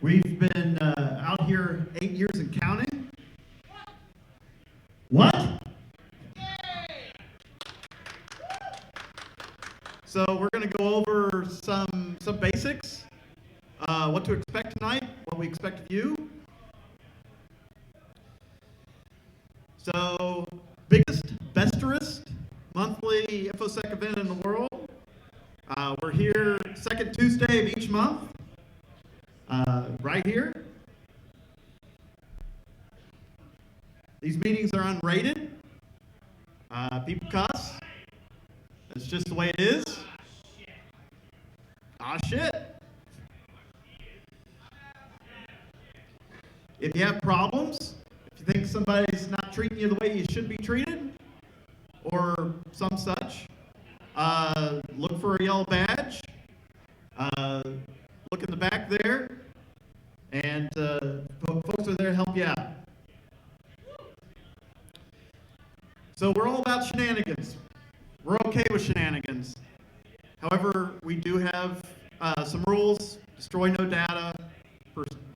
We've been out here 8 years and counting. What? So we're going to go over some basics, what to expect tonight, what we expect of you. So, biggest, besterest monthly InfoSec event in the world. We're here second Tuesday of each month, right here. These meetings are unrated. People cuss. It's just the way it is. Ah, shit. If you have problems, if you think somebody's not treating you the way you should be treated, or some such, look for a yellow badge. Look in the back there, and folks are there to help you out. So we're all about shenanigans. We're okay with shenanigans. However, we do have some rules: destroy no data,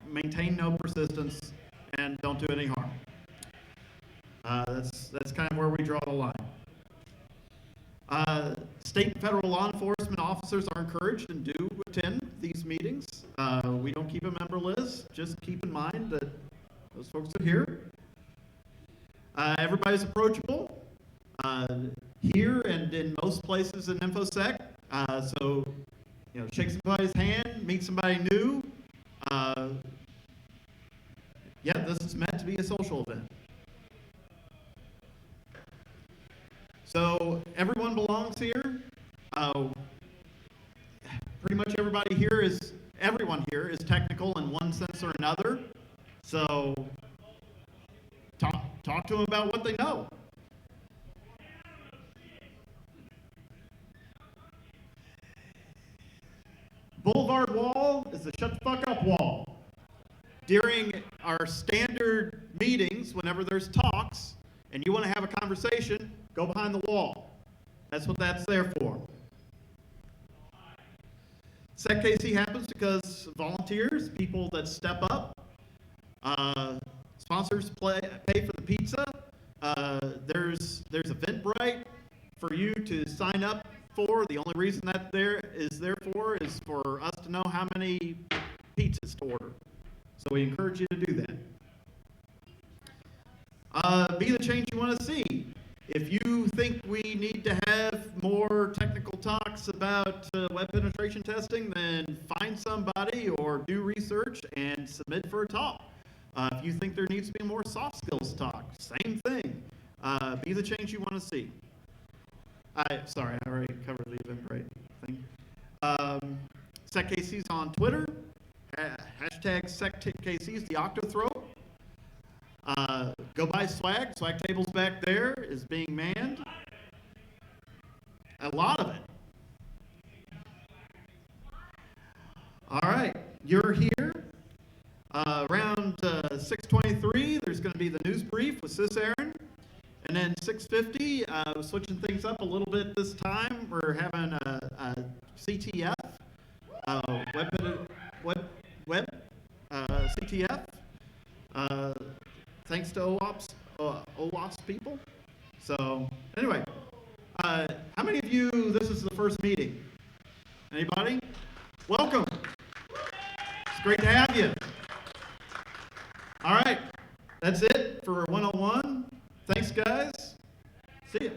maintain no persistence, and don't do any harm. That's kind of where we draw the line. State and federal law enforcement officers are encouraged and do attend these meetings. We don't keep a member list. Just keep in mind that those folks are here. Everybody's approachable here and in most places in InfoSec. So, shake somebody's hand, meet somebody new. Yeah, this is meant to be a social event. So everyone belongs here. Pretty much everyone here is technical in one sense or another. So talk to them about what they know. Boulevard wall is the shut the fuck up wall. During our standard meetings, whenever there's talks and you want to have a conversation, go behind the wall. That's what that's there for. SecKC happens because volunteers, people that step up, sponsors pay for the pizza. There's Eventbrite for you to sign up for. The only reason that is for us to know how many pizzas to order. So we encourage you to do that. Be the change you want to see. If you think we need to have more technical talks about web penetration testing, then find somebody or do research and submit for a talk. If you think there needs to be more soft skills talk, same thing. Be the change you want to see. Sorry, I already covered the Eventbrite thing. SecKC is on Twitter. Hashtag SecKC is the Octothroat. Go buy swag. Swag tables back there is being manned. A lot of it. All right, you're here. Around 6:23, there's going to be the news brief with Sis Aaron. And then 6:50, switching things up a little bit this time. We're having a CTF, Web CTF. Thanks to OWASP people. So anyway, how many of you, this is the first meeting? Anybody? Welcome. It's great to have you. All right, that's it for 101. Thanks, guys. See ya.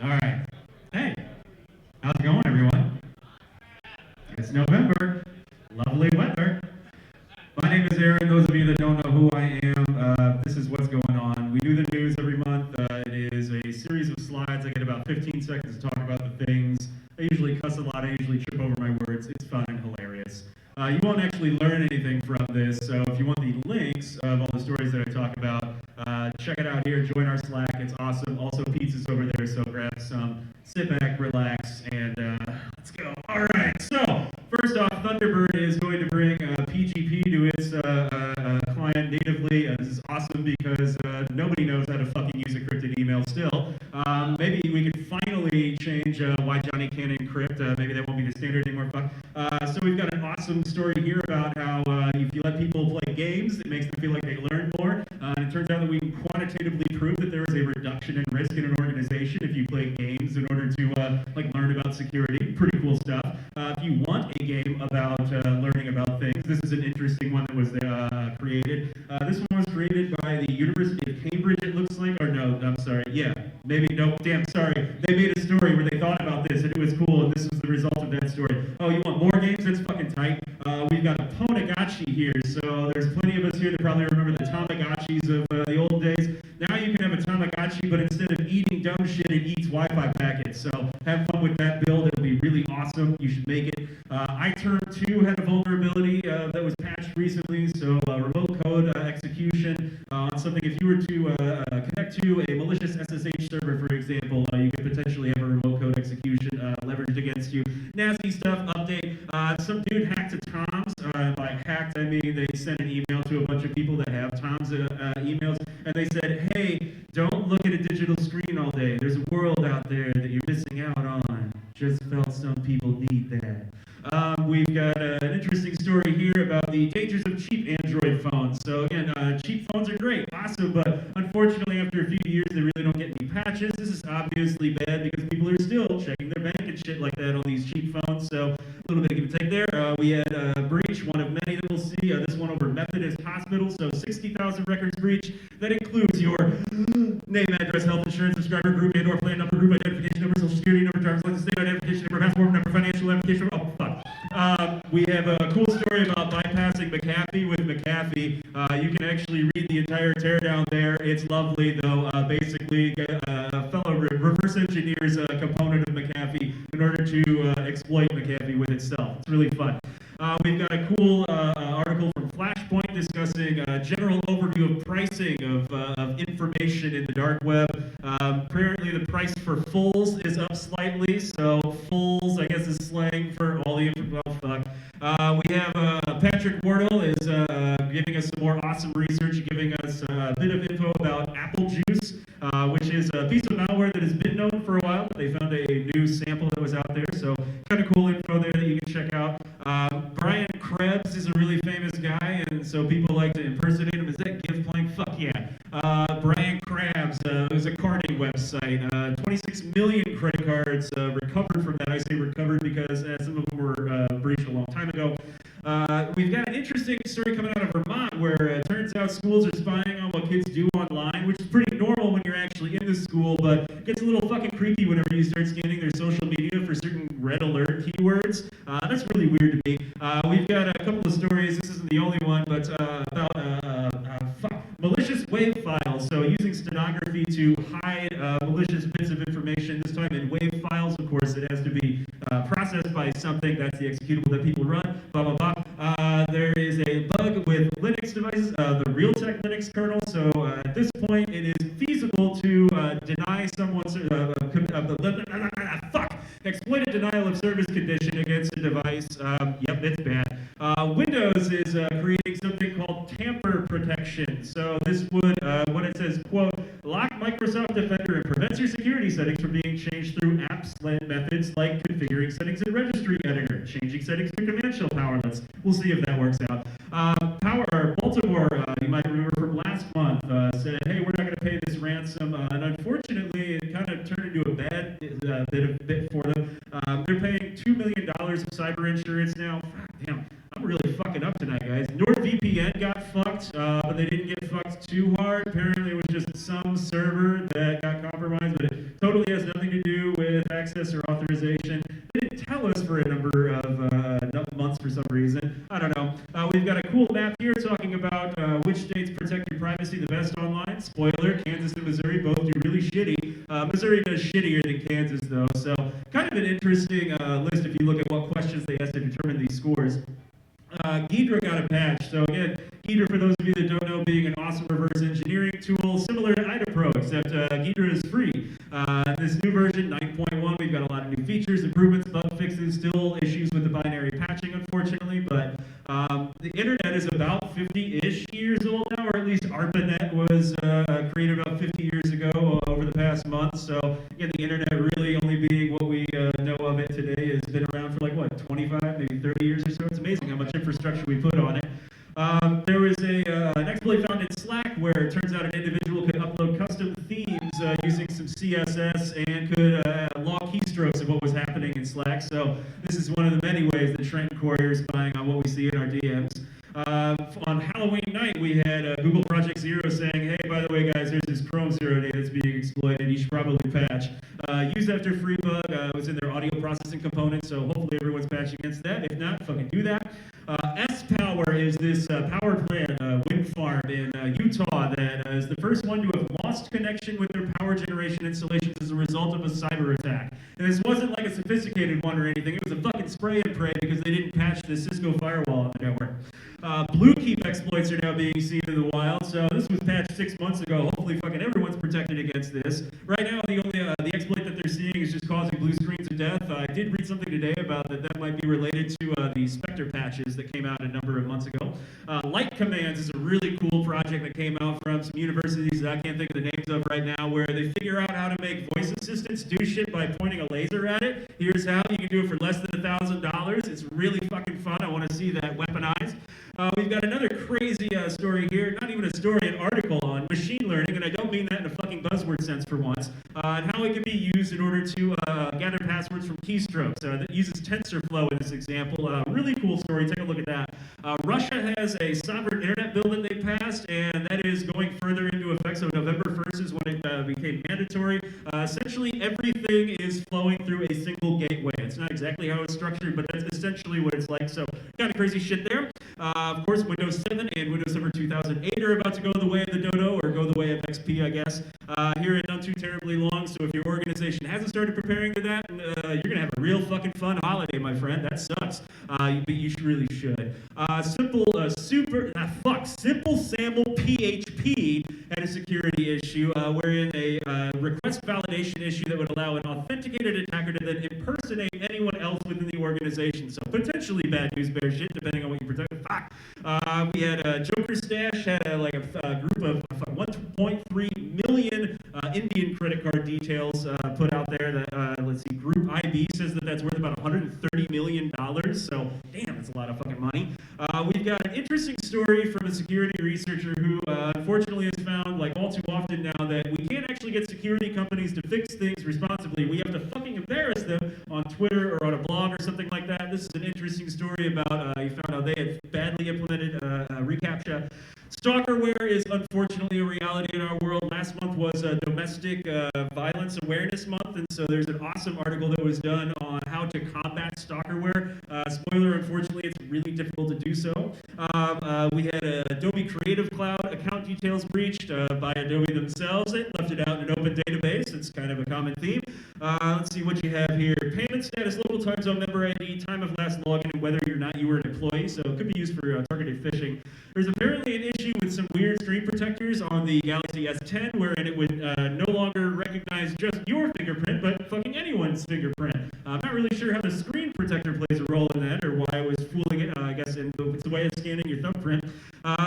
All right. Hey, how's it going, everyone? It's November. Lovely weather. My name is Aaron. Those of you that don't know who I am, this is what's going on. We do the news every month. It is a series of slides. I get about 15 seconds to talk about the things. I usually cuss a lot. I usually trip over my words. It's fun and hilarious. You won't actually learn anything from this, so if you want the links of all the stories that I talk about, check it out here. Join our Slack. It's awesome. Also, pizza's over there, so grab some. Sit back, relax, and let's go. All right, so first off, Thunderbird is going to bring PGP to its client natively. This is awesome because nobody knows how to fucking use a encrypted email still. Maybe we could finally change why Johnny can't encrypt. Maybe that won't be the standard anymore. So we've got an awesome story here about how if you let people play games, it makes them feel like they learn more. And it turns out that we can quantitatively prove that there is a reduction in risk in an organization if you play games in order to learn about security. Pretty cool stuff. If you want a game about learning about things, this is an interesting one that was created. This one was created by the University of Cambridge, it looks like. Or no, I'm sorry. Yeah, maybe. No, damn, sorry. They made a story where they thought about this, and it was cool, and this was the result of that story. Oh, you want more games? That's fucking tight. We've got a Ponagachi here, so there's plenty of us here that probably remember the Tamagotchis of the old days. Now you can have a Tamagotchi, but instead of eating dumb shit, it eats Wi-Fi packets. So have fun with that build. It'll be really awesome. You should make it. iTerm 2 had a vulnerability that was patched recently, so remote code execution on something. If you were to connect to a malicious SSH server, for example, you could potentially have a remote code execution leveraged against you. Nasty stuff. Update. Some dude hacked a Tom's. By hacked, I mean they sent an email to a bunch of people that have Tom's emails, and they said, hey, don't look at a digital screen all day. There's a world out there that you're missing out on. Just felt some people need that. We've got an interesting story here about the dangers of cheap Android phones. So again, cheap phones are great, awesome, but unfortunately after a few years they really don't get any patches. This is obviously bad because people are still checking their bank and shit like that on these cheap phones. So a little bit of give and take there. We had a breach, one of many that we'll see. This one over Methodist Hospital. So 60,000 records breach. That includes your name, address, health insurance, subscriber group, and/or plan number, group identification number, social security number, driver's license, state identification number, passport number, financial application number. Oh, fuck. We have a cool story about bypassing McAfee with McAfee. You can actually read the entire teardown there. It's lovely, though. Basically, a fellow reverse engineers a component of McAfee in order to exploit McAfee with itself. It's really fun. We've got a cool article from Flashpoint discussing a general overview of pricing of information in the dark web. Apparently the price for fulls is up slightly, so fulls, I guess, is slang for all the information. Well, fuck. We have Patrick Wardle is giving us some more awesome research, giving us a bit of info about Apple Juice, which is a piece of malware that has been known for a while, but they found a new sample that was out there, so kind of cool info there that you can check out. Brian Krebs is a really famous guy, and so people like to impersonate him. Is that GIF playing? Fuck yeah. Brian Krebs is a carding website. 26 million credit cards recovered from that. I say recovered because some of them were breached a long time ago. We've got an interesting story coming out of Vermont where it turns out schools are spying on what kids do online, which is pretty normal when you're actually in the school, but it gets a little fucking creepy whenever you start scanning their social media for certain red alert keywords. That's really weird to me. We've got a couple of stories. This isn't the only one, but about malicious WAV files. So using stenography to hide malicious bits of information. This time in WAV files, of course, it has to be processed by something. That's the executable that people run. Blah blah blah. There is a bug with Linux devices, the Realtek Linux kernel. So at this point, it is feasible to deny someone's exploit a denial of service condition against a device. Yep, it's bad. Windows is creating something called tamper protection. So this would, what it says, quote, lock Microsoft Defender and prevents your security settings from being changed through apps methods like configuring settings in registry editor, changing settings to command shell powerless. We'll see if that works out. Baltimore, you might remember from last month, said, hey, we're not going to pay this ransom. And unfortunately, it kind of turned into a bad bit for them. They're paying $2 million of cyber insurance now. Damn, I'm really fucking up tonight, guys. NordVPN got fucked, but they didn't get fucked too hard. Apparently, it was just some server that got compromised, but it totally has nothing to do access or authorization. They didn't tell us for a number of months for some reason. I don't know. We've got a cool map here talking about which states protect your privacy the best online. Spoiler, Kansas and Missouri both do really shitty. Missouri does shittier than Kansas, though. So kind of an interesting list if you look at what questions they asked to determine these scores. Ghidra got a patch. So again, Ghidra, for those of you that don't know, being an awesome reverse engineering tool, similar to IdaPro, except Ghidra is free. This new version, 9.1, we've got a lot of new features, improvements, bug fixes, still issues with the binary patching, unfortunately, but the internet is about 50-ish years old now, or at least ARPANET was created about 50 years ago over the past month. So again, the internet really only being what we know of it today has been around for like, what, 25, maybe 30 years or so. It's amazing how much infrastructure we put on it. There was an exploit found in Slack where it turns out an individual could upload custom themes using some CSS and could log keystrokes of what was happening in Slack. So this is one of the many ways that Trent Courier is spying on what we see in our DMs. On Halloween night, we had Google Project Zero saying, hey, by the way, guys, there's this Chrome 0 day that's being exploited. You should probably patch. Use after free bug was in their audio processing component, so hopefully everyone's patching against that. If not, fucking do that. S-Power is this power plant wind farm in Utah that is the first one to have lost connection with their power generation installations as a result of a cyber attack. And this wasn't like a sophisticated one or anything. It was a fucking spray and pray because they didn't patch the Cisco firewall on the network. Bluekeep exploits are now being seen in the wild, so this was patched 6 months ago. Hopefully fucking everyone's protected against this. Right now, the only the exploit that they're seeing is just causing blue screens of death. I did read something today about that might be related to the Spectre patches that came out a number of months ago. Light Commands is a really cool project that came out from some universities that I can't think of the names of right now, where they figure out how to make voice assistants do shit by pointing a laser at it. Here's how. You can do it for less than $1,000. It's really fucking fun. I want to see that weaponized. We've got another crazy story here, not even a story, an article on machine learning, and I don't mean that in a fucking buzzword sense for once, and how it can be used in order to gather passwords from keystrokes. That uses TensorFlow in this example. Really cool story, take a look at that. Russia has a sovereign internet bill that they passed, and that is going further into effect, so November 1st is when it became mandatory. Essentially, everything is flowing through a single gateway. It's not exactly how it's structured, but that's essentially what it's like, so kind of crazy shit there. Of course, Windows 7 and Windows Server 2008 are about to go the way of the dodo, or go the way of XP, I guess. Here at Not Too Terribly Long, so if your organization hasn't started preparing for that, you're going to have a real fucking fun holiday, my friend. That sucks, but you really should. Simple SAML PHP had a security issue wherein a request validation issue that would allow an authenticated attacker to then impersonate anyone else within the organization. So potentially bad news bear shit, depending on what you protect. Fuck. We had Joker Stash had a group of 1.3 million Indian credit card details put out there. That let's see, Group IB says that that's worth about $130 million. So damn, that's a lot of fucking money. We've got an interesting story from a security researcher who unfortunately has found, like all too often now, that we can't actually get security companies to fix things responsibly. We have to fucking embarrass them on Twitter or on a blog or something like that. This is an interesting story about he found out they had badly implemented reCAPTCHA. Stalkerware is unfortunately a reality in our world. Last month was Domestic Violence Awareness Month, and so there's an awesome article that was done on how to combat stalkerware. Spoiler, unfortunately, it's really difficult to do so. We had Adobe Creative Cloud account details breached by Adobe themselves. They left it out in an open database. It's kind of a common theme. Let's see what you have here. Payment status, local time zone, member ID, time of last login, and whether or not you were an employee. So it could be used for targeted phishing. There's apparently an issue with some weird screen protectors on the Galaxy S10, wherein it would no longer recognize just your fingerprint, but fucking anyone's fingerprint. I'm not really sure how the screen protector plays a role in that, or why it was fooling it. I guess it's the way it's scanning your thumbprint.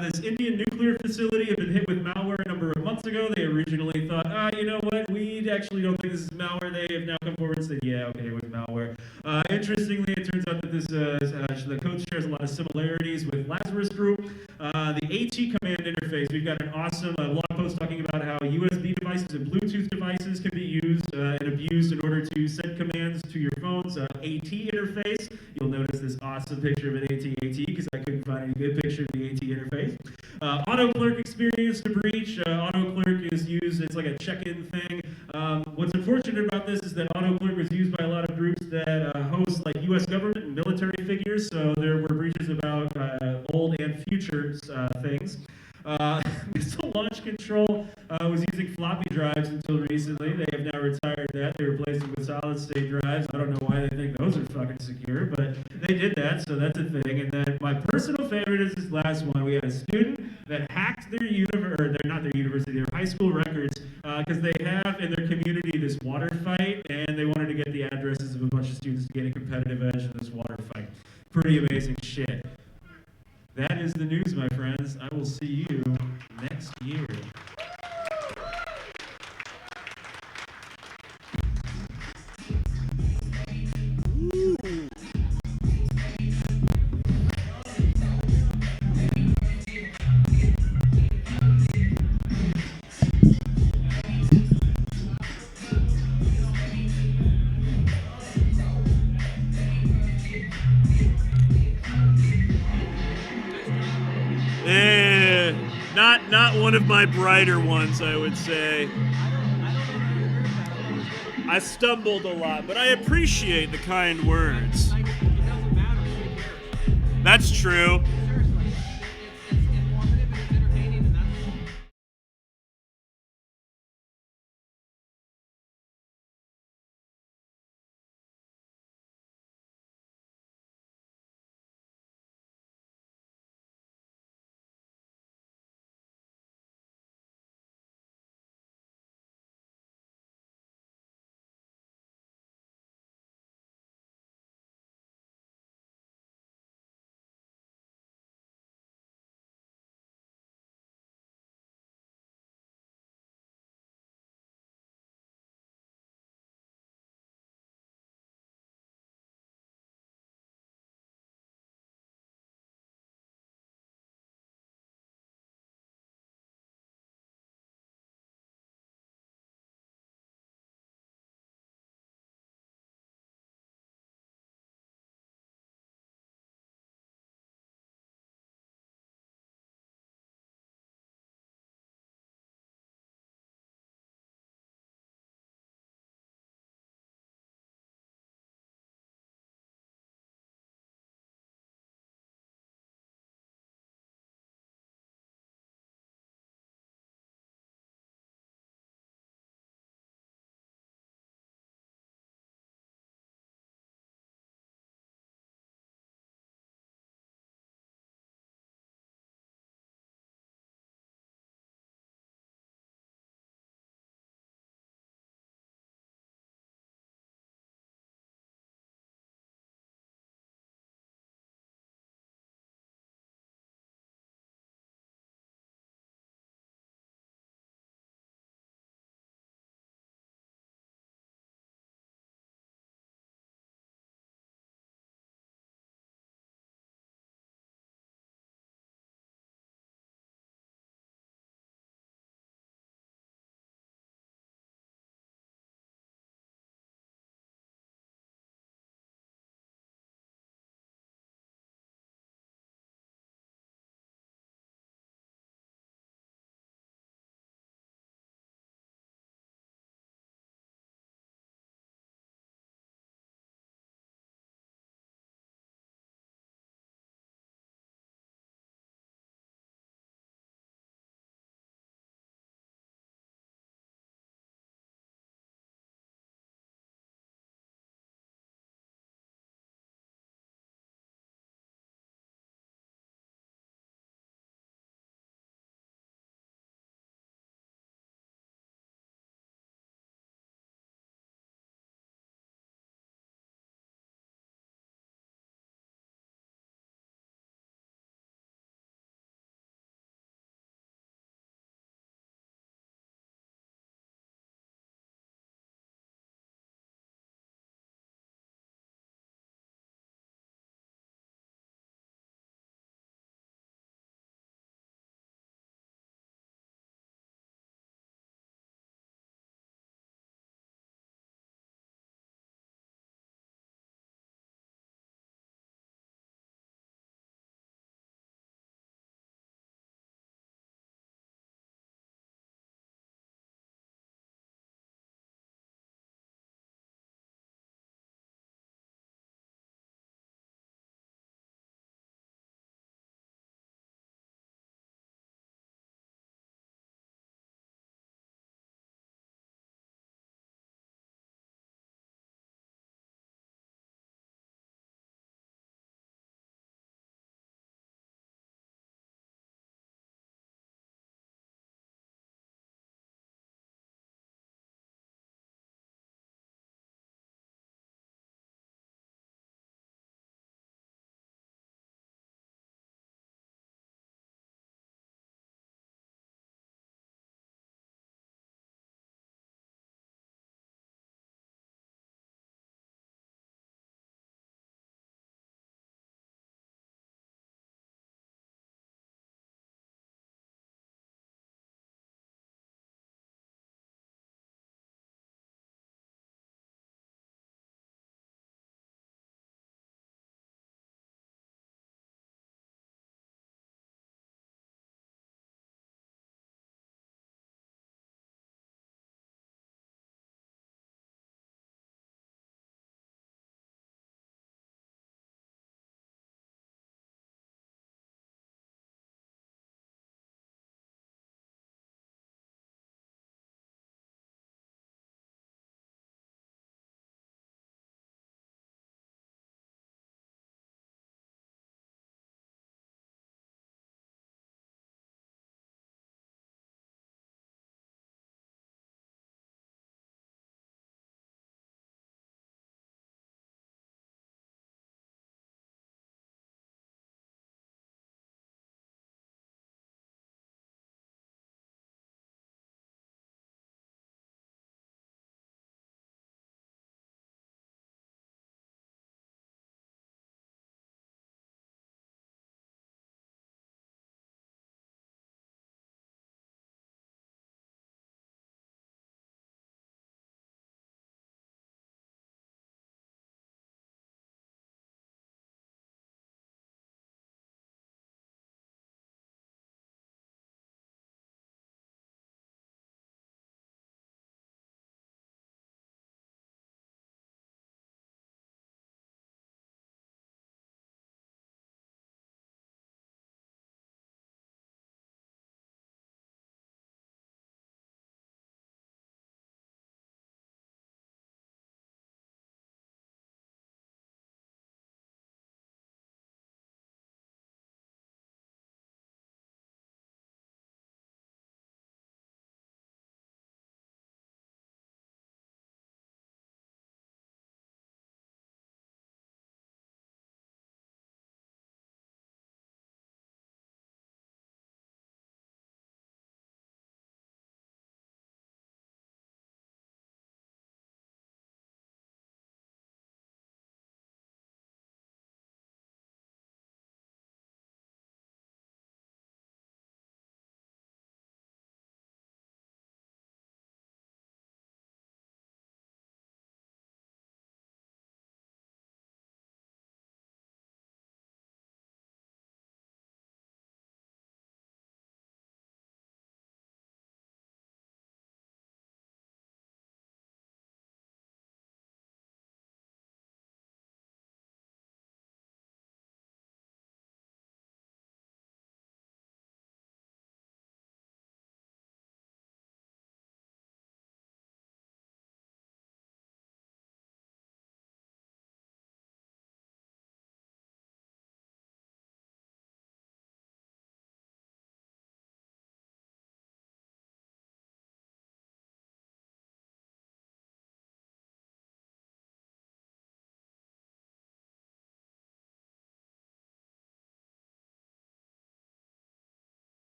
This Indian nuclear facility had been hit with malware a number of months ago. They originally thought, you know what, we actually don't think this is malware. They have now come forward and said, yeah, okay, it was malware. Interestingly, it turns out that this the code shares a lot of similarities with Lazarus Group. The AT command interface, we've got an awesome blog post talking about how USB devices and Bluetooth devices can be used and abused in order to send commands to your phone's AT interface. You'll notice this awesome picture of an AT because I couldn't find any good picture of the AT interface. AutoClerk experienced a breach. AutoClerk is used, it's like a check-in thing. What's unfortunate unfortunate about this is that AutoClerk was used by a lot of groups that host like U.S. government and military figures, so there were breaches about old and future things. Missile launch control was using floppy drives until recently. They have now retired that. They replaced them with solid state drives. I don't know why they think those are fucking secure, but they did that, so that's a thing. And then my personal favorite is this last one. We had a student that hacked their their high school records because they have in their community this water fight, and they wanted to get the addresses of a bunch of students to gain a competitive edge in this water fight. Pretty amazing shit. That is the news, my friends. I will see you next year. Not one of my brighter ones, I would say. I stumbled a lot, but I appreciate the kind words. That's true.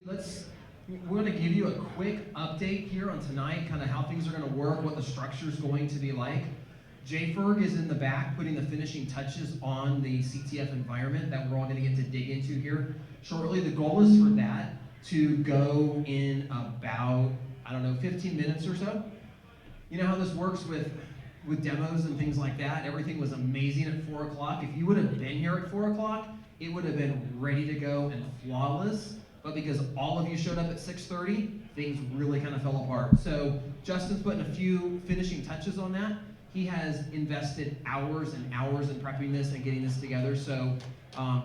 We're going to give you a quick update here on tonight, kind of how things are going to work, what the structure is going to be like. Jay Ferg is in the back putting the finishing touches on the CTF environment that we're all going to get to dig into here shortly. The goal is for that to go in about, 15 minutes or so. You know how this works with demos and things like that? Everything was amazing at 4 o'clock. If you would have been here at 4 o'clock, it would have been ready to go and flawless. But because all of you showed up at 6:30, things really kind of fell apart. So Justin's putting a few finishing touches on that. He has invested hours and hours in prepping this and getting this together. So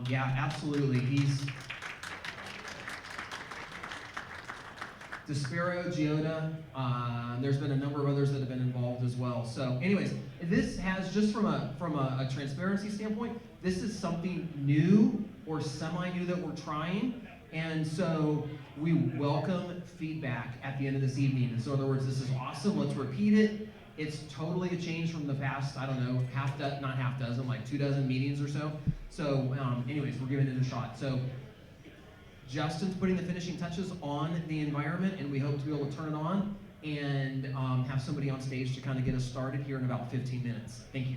yeah, absolutely. He's Despero, Giota, there's been a number of others that have been involved as well. So anyways, this has, just from a transparency standpoint, this is something new or semi-new that we're trying. And so we welcome feedback at the end of this evening. And so in other words, this is awesome, let's repeat it. It's totally a change from the past, not half dozen, like 2 dozen meetings or so. So anyways, we're giving it a shot. So Justin's putting the finishing touches on the environment, and we hope to be able to turn it on and have somebody on stage to kind of get us started here in about 15 minutes. Thank you.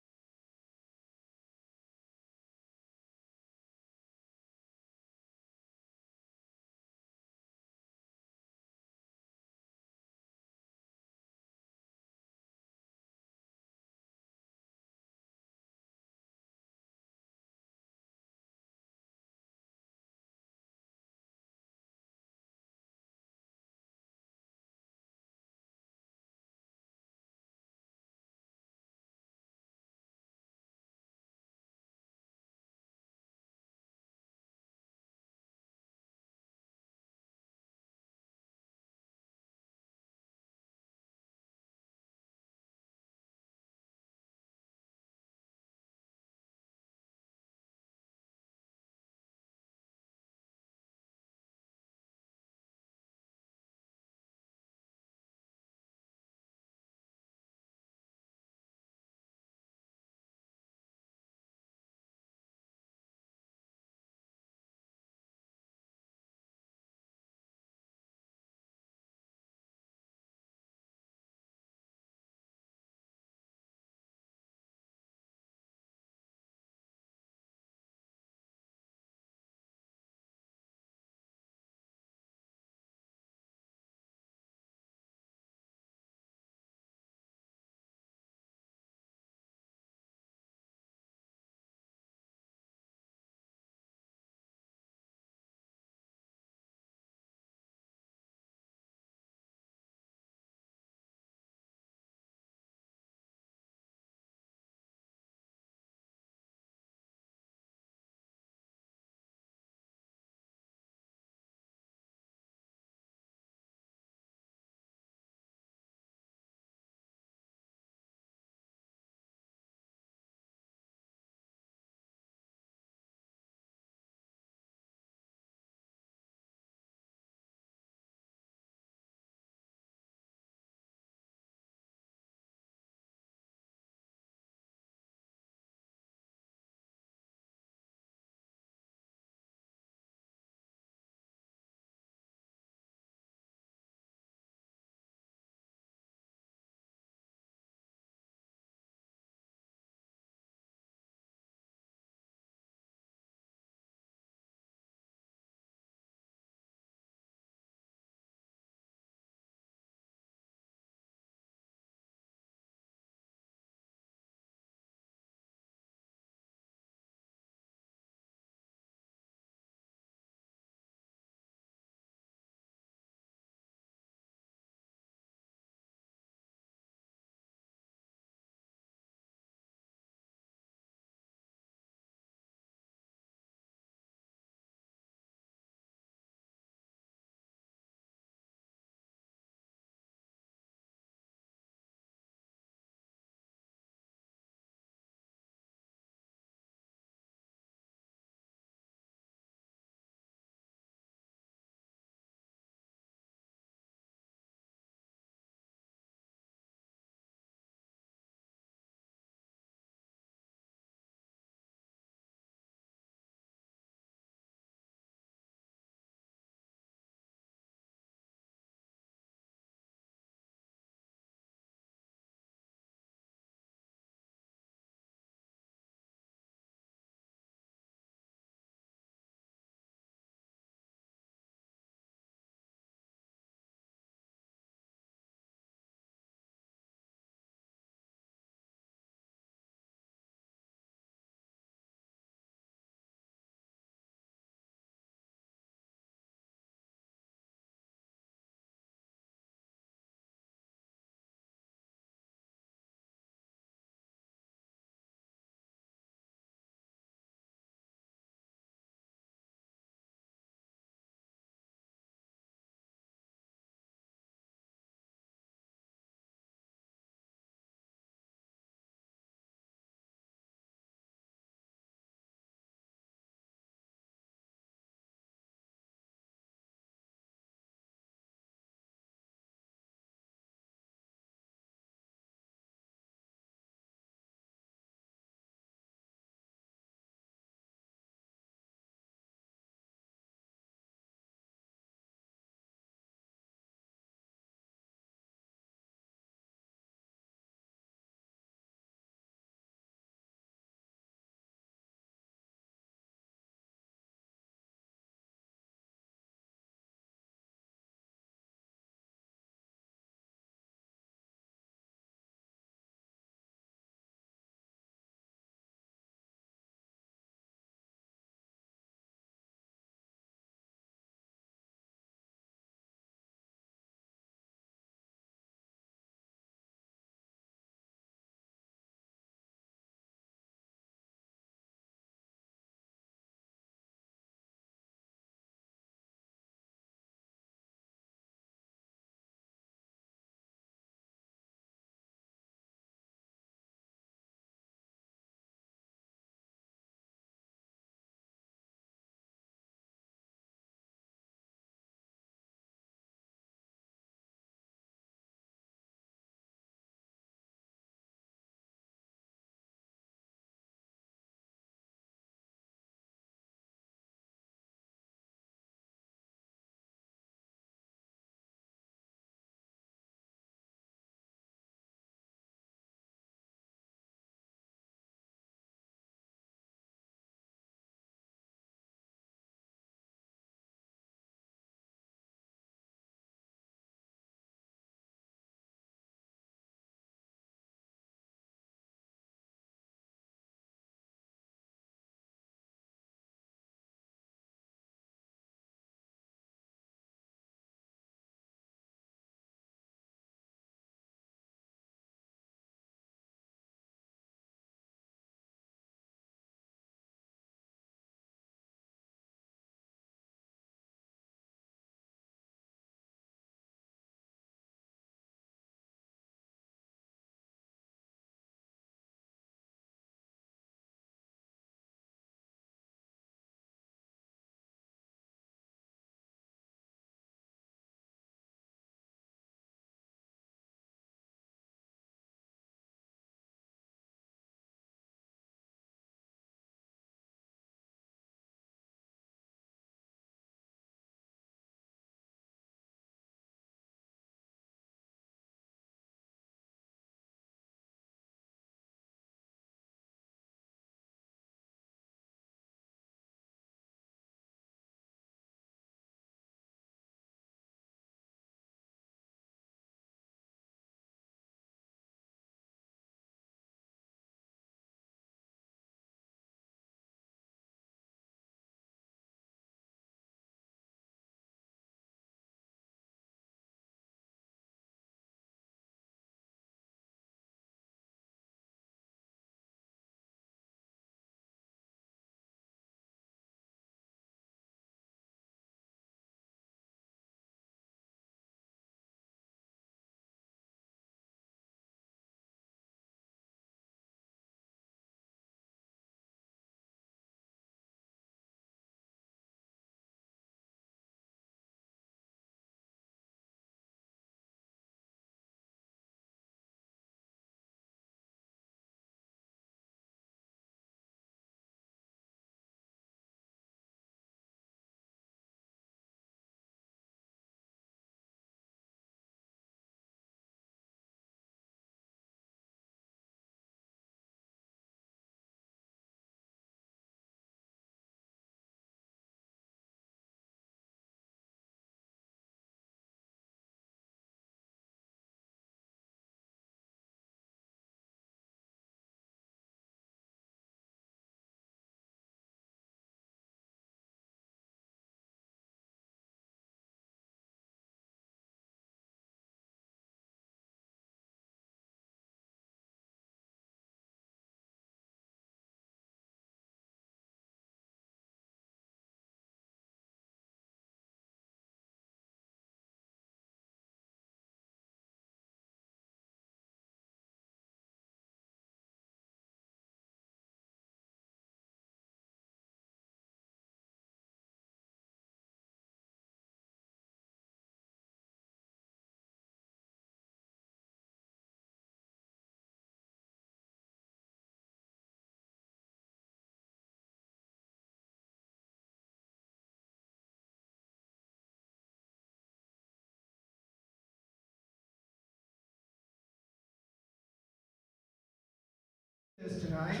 this tonight,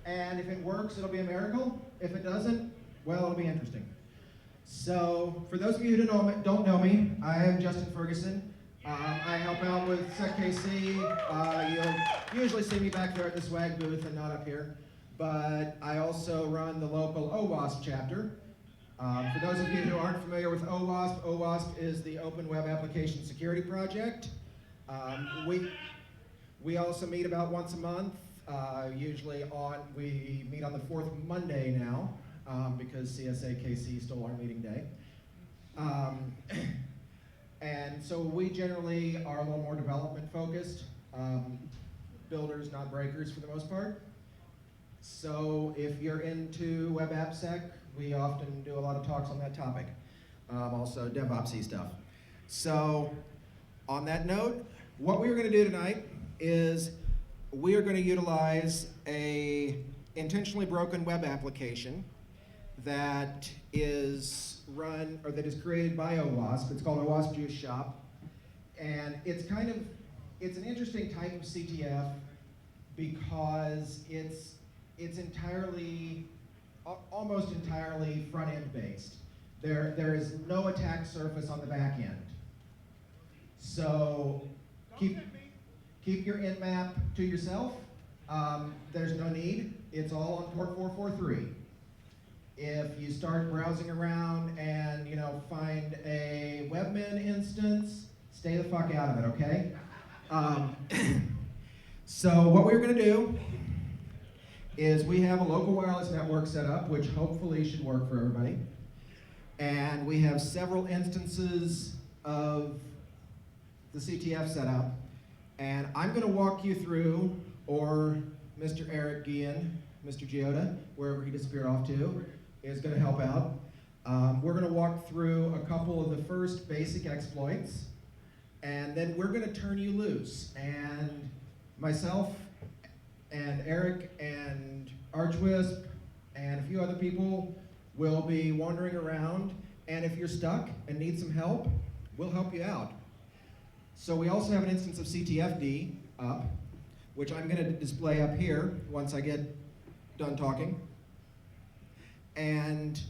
and if it works, it'll be a miracle. If it doesn't, well, it'll be interesting. So, for those of you who don't know me, I am Justin Ferguson. I help out with SecKC. You'll usually see me back there at the swag booth and not up here. But I also run the local OWASP chapter. For those of you who aren't familiar with OWASP, OWASP is the Open Web Application Security Project. We also meet about once a month. We meet on the fourth Monday now, because SecKC stole our meeting day. And so we generally are a little more development focused, builders, not breakers for the most part. So if you're into Web AppSec, we often do a lot of talks on that topic. Also DevOpsy stuff. So on that note, what we're going to do tonight is we are going to utilize a intentionally broken web application that is run, or that is created by OWASP. It's called OWASP Juice Shop. And it's an interesting type of CTF because it's almost entirely front-end based. There is no attack surface on the back end. So keep your nmap to yourself. There's no need. It's all on port 443. If you start browsing around and find a webmin instance, stay the fuck out of it, okay? So what we're going to do is we have a local wireless network set up, which hopefully should work for everybody. And we have several instances of the CTF set up. And I'm going to walk you through, or Mr. Eric Guillen, Mr. Giota, wherever he disappeared off to, is going to help out. We're going to walk through a couple of the first basic exploits, and then we're going to turn you loose. And myself and Eric and Archwisp and a few other people will be wandering around, and if you're stuck and need some help, we'll help you out. So we also have an instance of CTFD up, which I'm going to display up here once I get done talking. And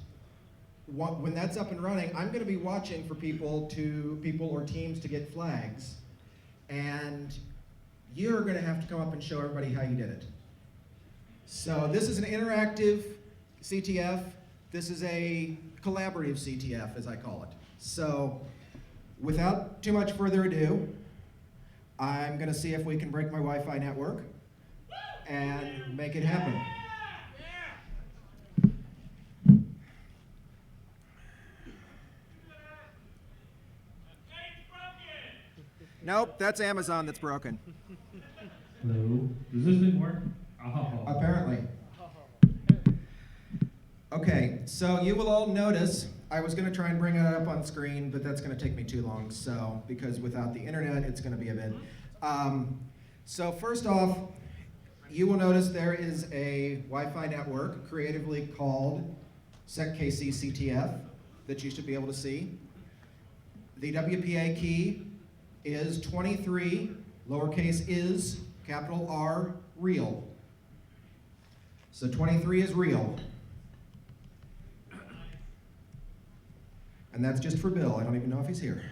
when that's up and running, I'm going to be watching for people or teams to get flags. And you're going to have to come up and show everybody how you did it. So this is an interactive CTF. This is a collaborative CTF, as I call it. So without too much further ado, I'm going to see if we can break my Wi-Fi network and make it happen. Nope, that's Amazon that's broken. Hello? Does this thing work? Oh. Apparently. Okay, so you will all notice, I was going to try and bring it up on screen, but that's going to take me too long, so, because without the internet, it's going to be a bit. So first off, you will notice there is a Wi-Fi network creatively called SecKC CTF that you should be able to see. The WPA key is 23, lowercase is, capital R, real. So 23 is real. And that's just for Bill. I don't even know if he's here.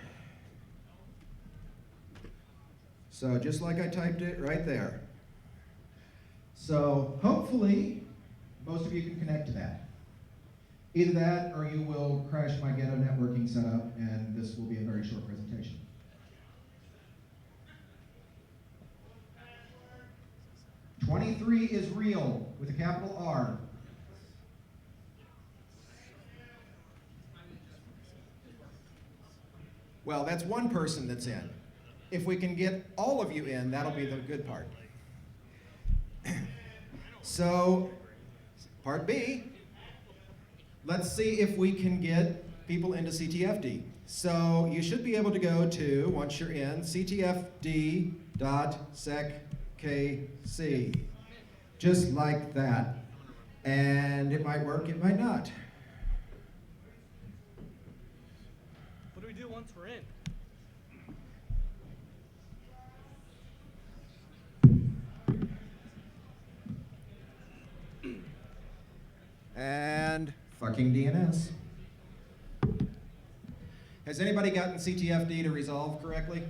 So just like I typed it right there. So hopefully, most of you can connect to that. Either that, or you will crash my ghetto networking setup, and this will be a very short presentation. "23 is real," with a capital R. Well, that's one person that's in. If we can get all of you in, that'll be the good part. So, part B, let's see if we can get people into CTFD. So you should be able to go to, once you're in, ctfd.secKC. Just like that. And it might work, it might not. What do we do once we're in? And fucking DNS. Has anybody gotten CTFD to resolve correctly?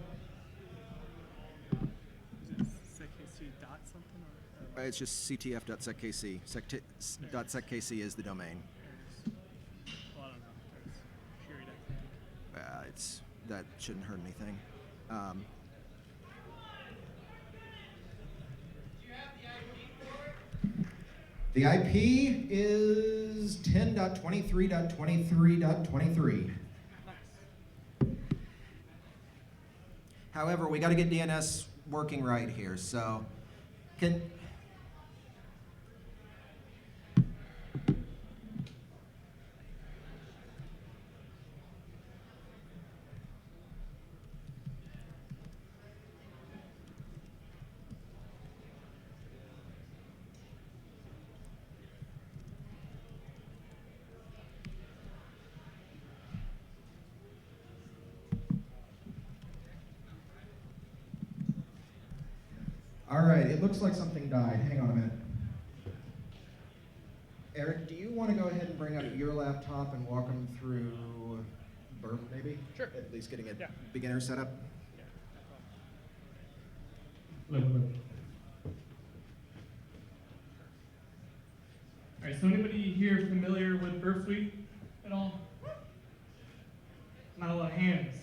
SecKC dot something or? It's just ctf.seckc. .seckc is the domain. Well, I don't know. There's period, I think. That shouldn't hurt anything. The IP is 10.23.23.23. However, we got to get DNS working right here. So, can All right, it looks like something died. Hang on a minute. Eric, do you want to go ahead and bring up your laptop and walk them through Burp, maybe? Sure. At least getting a Yeah. beginner setup. Yeah, Look. All right, so anybody here familiar with Burp Suite at all? Not a lot of hands.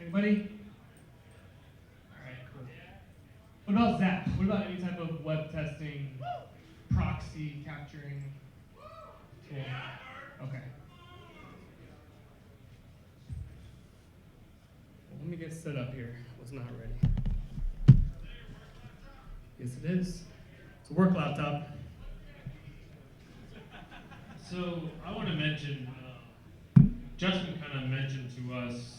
Anybody? All right, cool. What about Zap? What about any type of web testing, proxy capturing tool? Okay. Well, let me get set up here. Was not ready. Yes, it is. It's a work laptop. So I want to mention, Justin kind of mentioned to us,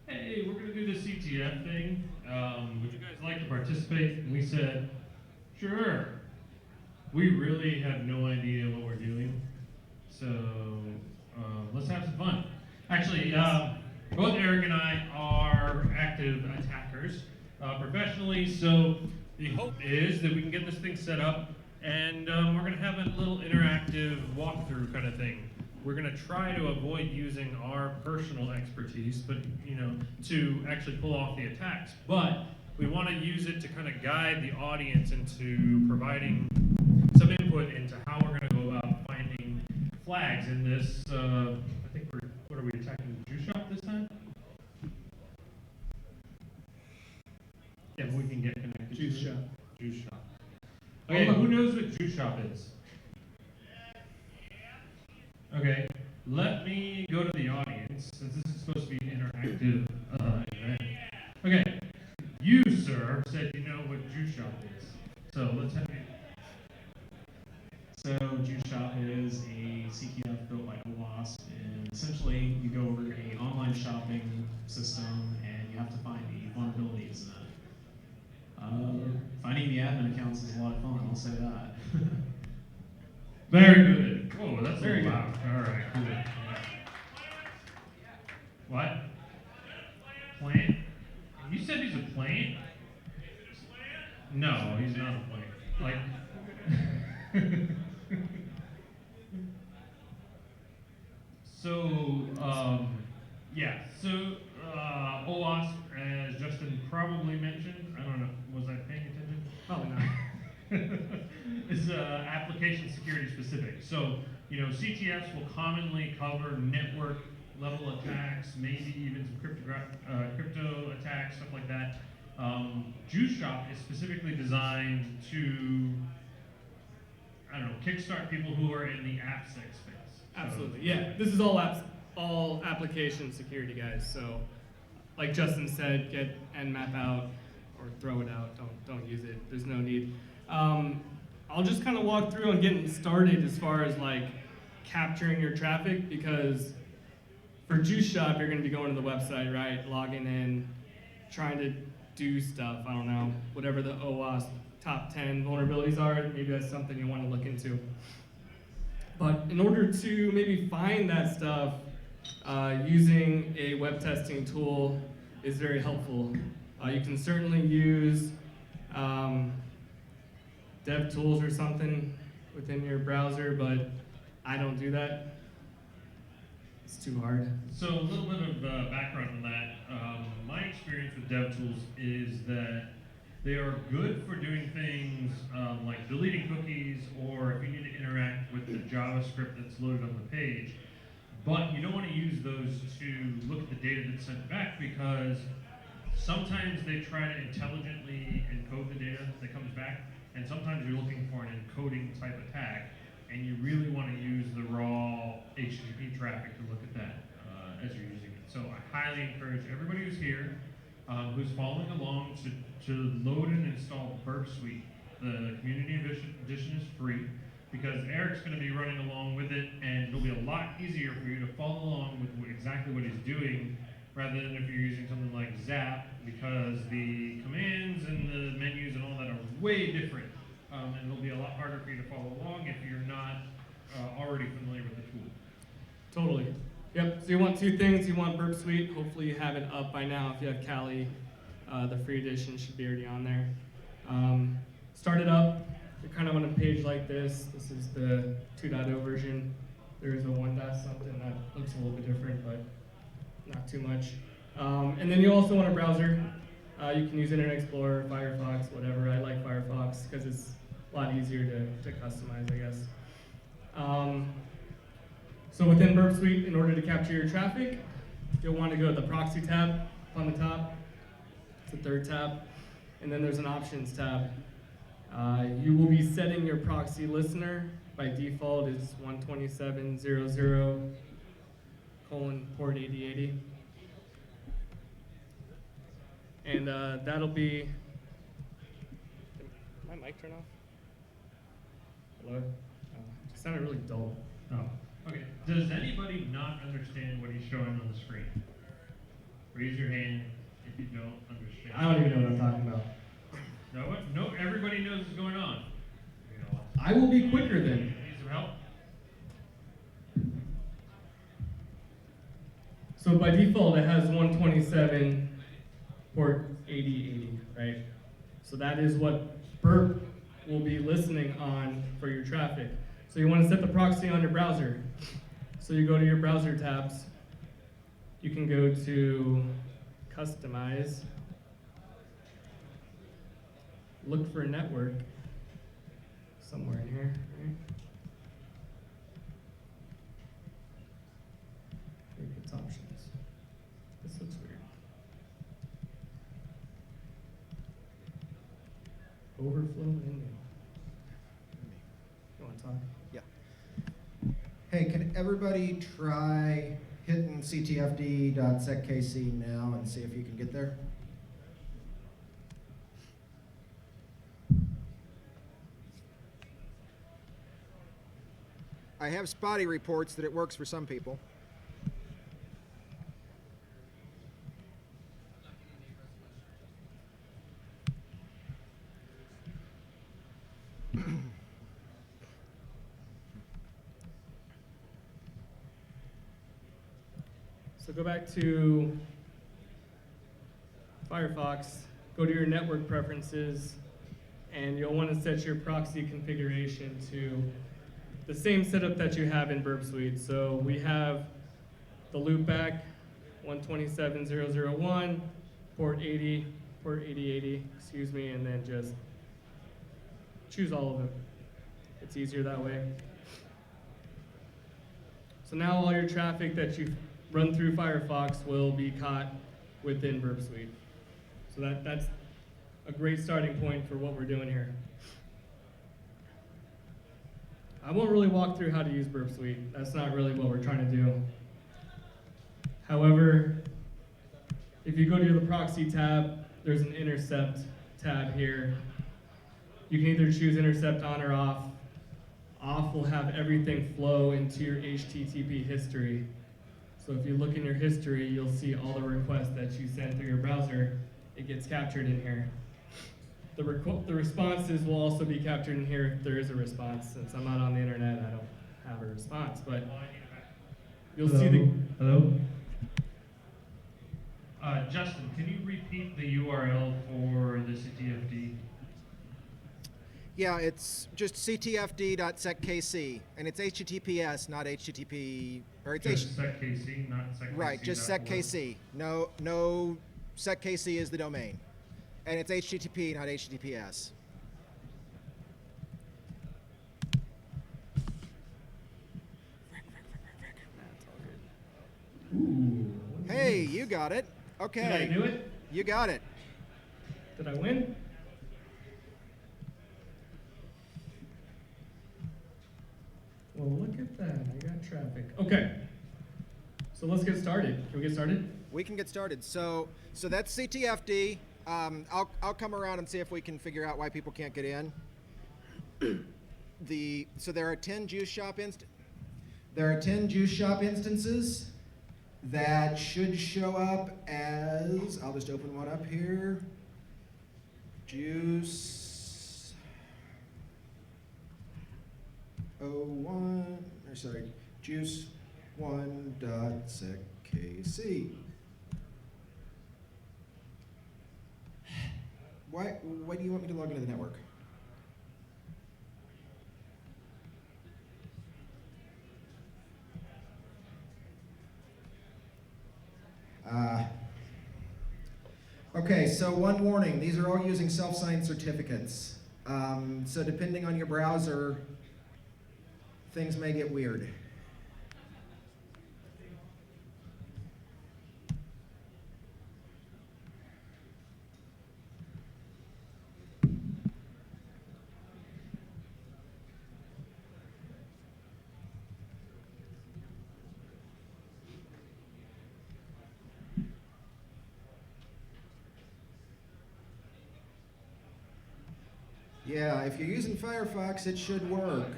hey, we're going to do the CTF thing. Would you guys like to participate? And we said, sure. We really have no idea what we're doing. So let's have some fun. Actually, both Eric and I are active attackers professionally. So the hope is that we can get this thing set up. And we're going to have a little interactive walkthrough kind of thing. We're going to try to avoid using our personal expertise, but to actually pull off the attacks. But we want to use it to kind of guide the audience into providing some input into how we're going to go about finding flags in this. I think what are we attacking? The juice shop this time? Yeah, if we can get connected. Juice shop. Juice shop. Okay, who knows what juice shop is? Okay, let me go to the audience, since this is supposed to be an interactive event. Okay, you, sir, said you know what juice shop is. So let's have you. So Juice Shop is a CTF built by OWASP, and essentially you go over an online shopping system and you have to find the vulnerabilities in it. Finding the admin accounts is a lot of fun, I'll say that. Very good. Whoa, that's Very very good. loud. All right, cool. What? Plant? You said he's a plant? No, he's not a plant. Like. So, yeah. So, OWASP, as Justin probably mentioned, I don't know, was I paying attention? Probably not. Is application security specific. So, CTFs will commonly cover network level attacks, maybe even some crypto attacks, stuff like that. Juice Shop is specifically designed to, kickstart people who are in the AppSec space. Absolutely, yeah. This is all application security, guys. So, like Justin said, get Nmap out or throw it out. Don't use it. There's no need. I'll just kind of walk through on getting started as far as like capturing your traffic, because for Juice Shop you're going to be going to the website, right? Logging in, trying to do stuff. I don't know, whatever the OWASP top 10 vulnerabilities are. Maybe that's something you want to look into. But in order to maybe find that stuff, using a web testing tool is very helpful. You can certainly use DevTools or something. within your browser, but I don't do that. It's too hard. So a little bit of background on that. My experience with DevTools is that they are good for doing things like deleting cookies, or if you need to interact with the JavaScript that's loaded on the page. But you don't want to use those to look at the data that's sent back, because sometimes they try to intelligently encode the data that comes back, and sometimes you're looking for an encoding type attack, and you really want to use the raw HTTP traffic to look at that as you're using it. So I highly encourage everybody who's here, who's following along, to load and install Burp Suite. The Community Edition is free, because Eric's going to be running along with it, and it'll be a lot easier for you to follow along with exactly what he's doing, rather than if you're using something like Zap, because the commands and the menus and all that are way different, and it'll be a lot harder for you to follow along if you're not already familiar with the tool. Totally. Yep, so you want two things. You want Burp Suite. Hopefully you have it up by now. If you have Kali, the free edition should be already on there. Start it up. You're kind of on a page like this. This is the 2.0 version. There is a 1. something that looks a little bit different, but not too much. And then you also want a browser. You can use Internet Explorer, Firefox, whatever. I like Firefox because it's a lot easier to customize, I guess. So within Burp Suite, in order to capture your traffic, you'll want to go to the Proxy tab on the top. It's the third tab. And then there's an Options tab. You will be setting your proxy listener. By default is 127.0.0 port 8080. And that'll be, did my mic turn off? Hello? It sounded really dull. Oh, okay. Does anybody not understand what he's showing on the screen? Raise your hand if you don't understand. I don't even know what I'm talking about. No, everybody knows what's going on. I will be quicker then. Need some help? So by default, it has 127 port 8080, right? So that is what Burp will be listening on for your traffic. So you want to set the proxy on your browser. So you go to your browser tabs. You can go to Customize, look for a network somewhere in here, right? Maybe it's options. This looks weird. Overflow ending. You want to talk? Yeah. Hey, can everybody try hitting ctfd.seckc now and see if you can get there? I have spotty reports that it works for some people. So go back to Firefox, go to your network preferences, and you'll want to set your proxy configuration to the same setup that you have in Burp Suite. So we have the loopback, 127.0.0.1, port 8080, excuse me, and then just choose all of them. It's easier that way. So now all your traffic that you run through Firefox will be caught within Burp Suite. So that's a great starting point for what we're doing here. I won't really walk through how to use Burp Suite. That's not really what we're trying to do. However, if you go to the proxy tab, there's an intercept tab here. You can either choose intercept on or off. Off will have everything flow into your HTTP history. So if you look in your history, you'll see all the requests that you sent through your browser. It gets captured in here. The responses will also be captured in here if there is a response. Since I'm not on the internet, I don't have a response, but you'll see the... Hello? Justin, can you repeat the URL for the CTFD? Yeah, it's just ctfd.seckc, and it's HTTPS, not HTTP, or it's Just SecKC, not SecKC. right, just SecKC. No, SecKC is the domain, and it's HTTP, not HTTPS. Hey, you got it. Okay. Did I do it? You got it. Did I win? Well, look at that. I got traffic. Okay. So let's get started. Can we get started? We can get started. So that's CTFD. I'll come around and see if we can figure out why people can't get in. So there are 10 juice shop instances that should show up as, I'll just open one up here. Juice 01, or sorry, juice 1.SecKC. Why do you want me to log into the network? Okay, so one warning, these are all using self-signed certificates. So depending on your browser, things may get weird. Yeah, if you're using Firefox, it should work.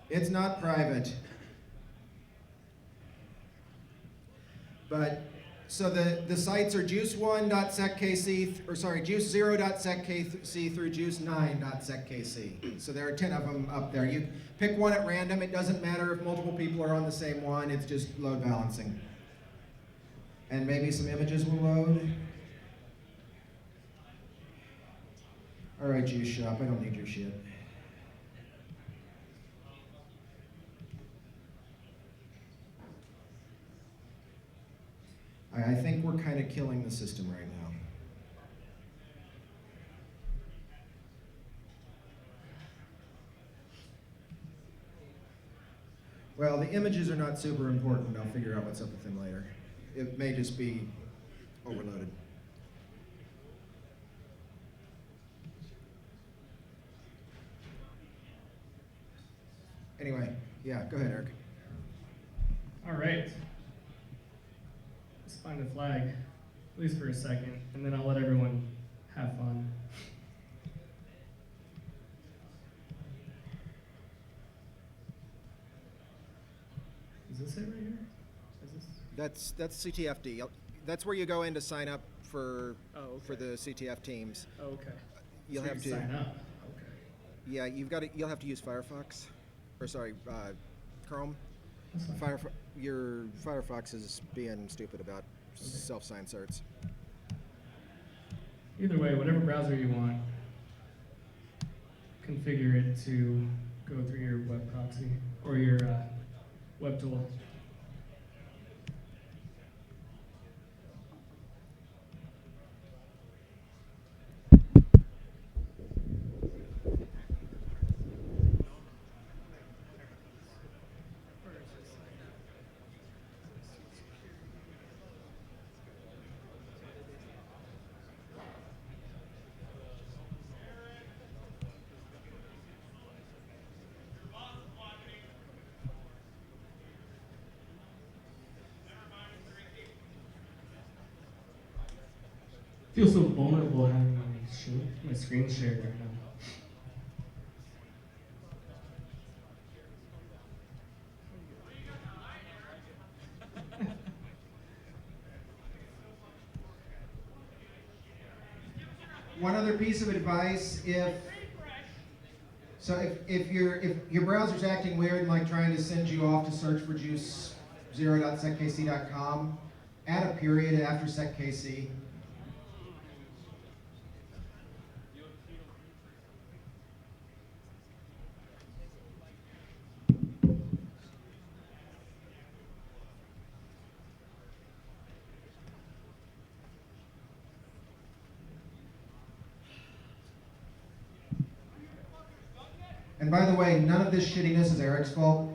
It's not private. But, so the sites are juice1.seckc, or sorry, juice0.seckc through juice9.seckc. So there are 10 of them up there. You pick one at random. It doesn't matter if multiple people are on the same one. It's just load balancing. And maybe some images will load. All right, juice shop, I don't need your shit. I think we're kind of killing the system right now. Well, the images are not super important. I'll figure out what's up with them later. It may just be overloaded. Anyway, yeah, go ahead, Eric. All right. Let's find a flag, at least for a second, and then I'll let everyone have fun. Is this it right here? Is this? That's CTFD. That's where you go in to sign up for Oh, okay. for the CTF teams. Oh, okay. You'll So have you to sign up. Okay. Yeah, you'll have to use Firefox, or sorry, Chrome. That's fine. Your Firefox is being stupid about self-signed certs. Either way, whatever browser you want, configure it to go through your web proxy or your web tool. I feel so vulnerable having my screen shared right now. One other piece of advice, if your browser's acting weird and like trying to send you off to search for juice0.seckc.com, add a period after SecKC. And by the way, none of this shittiness is Eric's fault.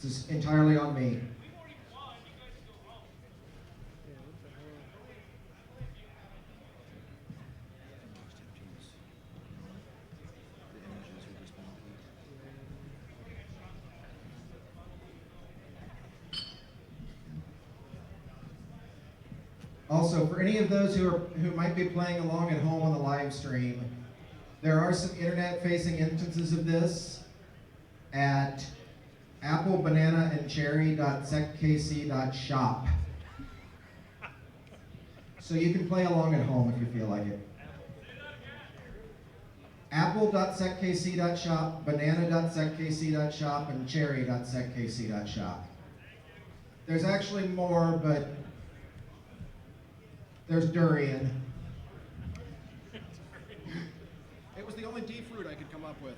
This is entirely on me. Also, for any of those who might be playing along at home on the live stream, there are some internet-facing instances of this at apple, banana, and cherry.seckc.shop. So you can play along at home if you feel like it. Apple.seckc.shop, banana.seckc.shop, and cherry.seckc.shop. There's actually more, but there's durian. It was the only D fruit I could come up with.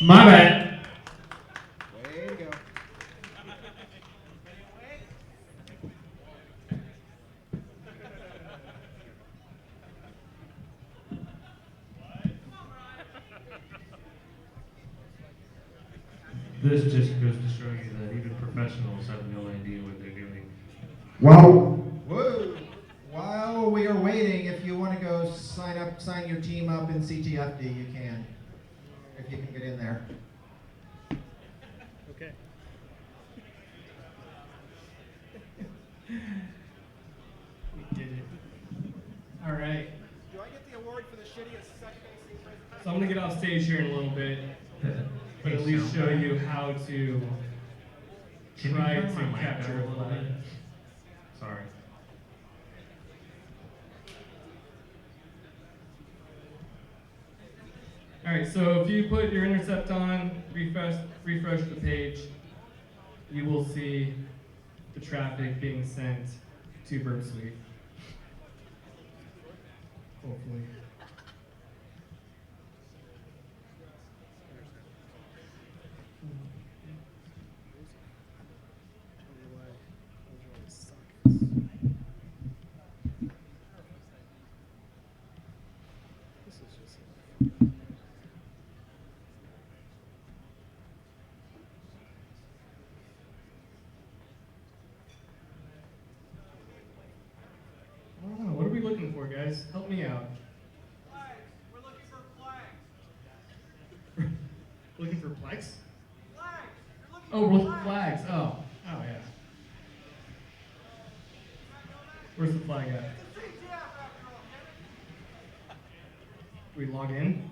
My bad. Way to go. This just goes to show you that even professionals have no idea what they're doing. While we are waiting, if you want to go sign your team up in CTFD, you can. If you can get in there. Okay. We did it. All right. Do I get the award for the shittiest SecKC presentation? So I'm gonna get off stage here in a little bit, but at least show you how to Can you try turn my to mic capture down a a little flag. bit? Sorry. All right, so if you put your intercept on, refresh the page, you will see the traffic being sent to Burp Suite. Hopefully. What are we looking for, guys? Help me out. Flags. We're looking for flags. Looking for flags? Flags. You're looking Oh, for we're looking for flags. Oh, yeah. Where's the flag at? It's a CTF after all, Do we log in?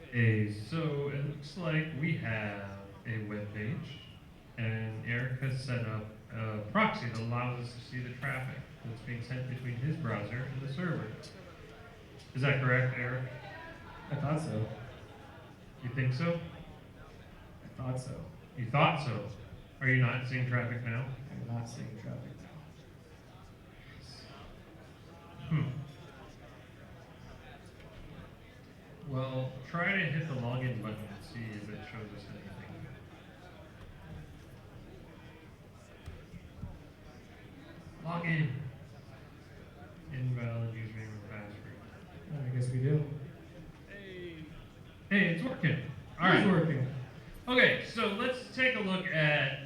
Okay, so it looks like we have a web page, and Eric has set up a proxy that allows us to see the traffic that's being sent between his browser and the server. Is that correct, Eric? I thought so. You think so? I thought so. You thought so. Are you not seeing traffic now? I'm not seeing traffic now. Well, try to hit the login button and see if it shows us anything. Log in. Invalid username or password. I guess we do. Hey, it's working. All It's right. working. Okay, so let's take a look at,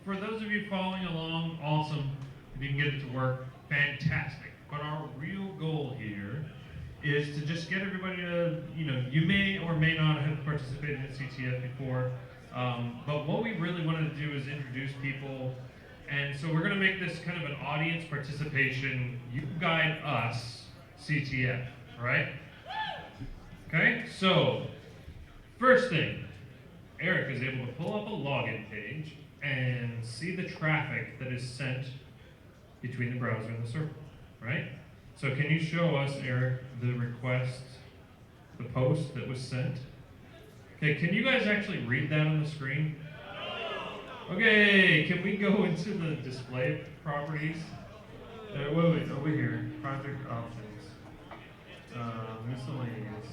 for those of you following along, awesome. If you can get it to work, fantastic. But our real goal here is to just get everybody to, you may or may not have participated in CTF before, but what we really wanted to do is introduce people. And so we're going to make this kind of an audience participation. You guide us, CTF, right? Okay, so first thing, Eric is able to pull up a login page and see the traffic that is sent between the browser and the server, right? So can you show us, Eric, the request, the post that was sent? Okay, can you guys actually read that on the screen? Okay, can we go into the display properties? Wait, over here, project options, miscellaneous.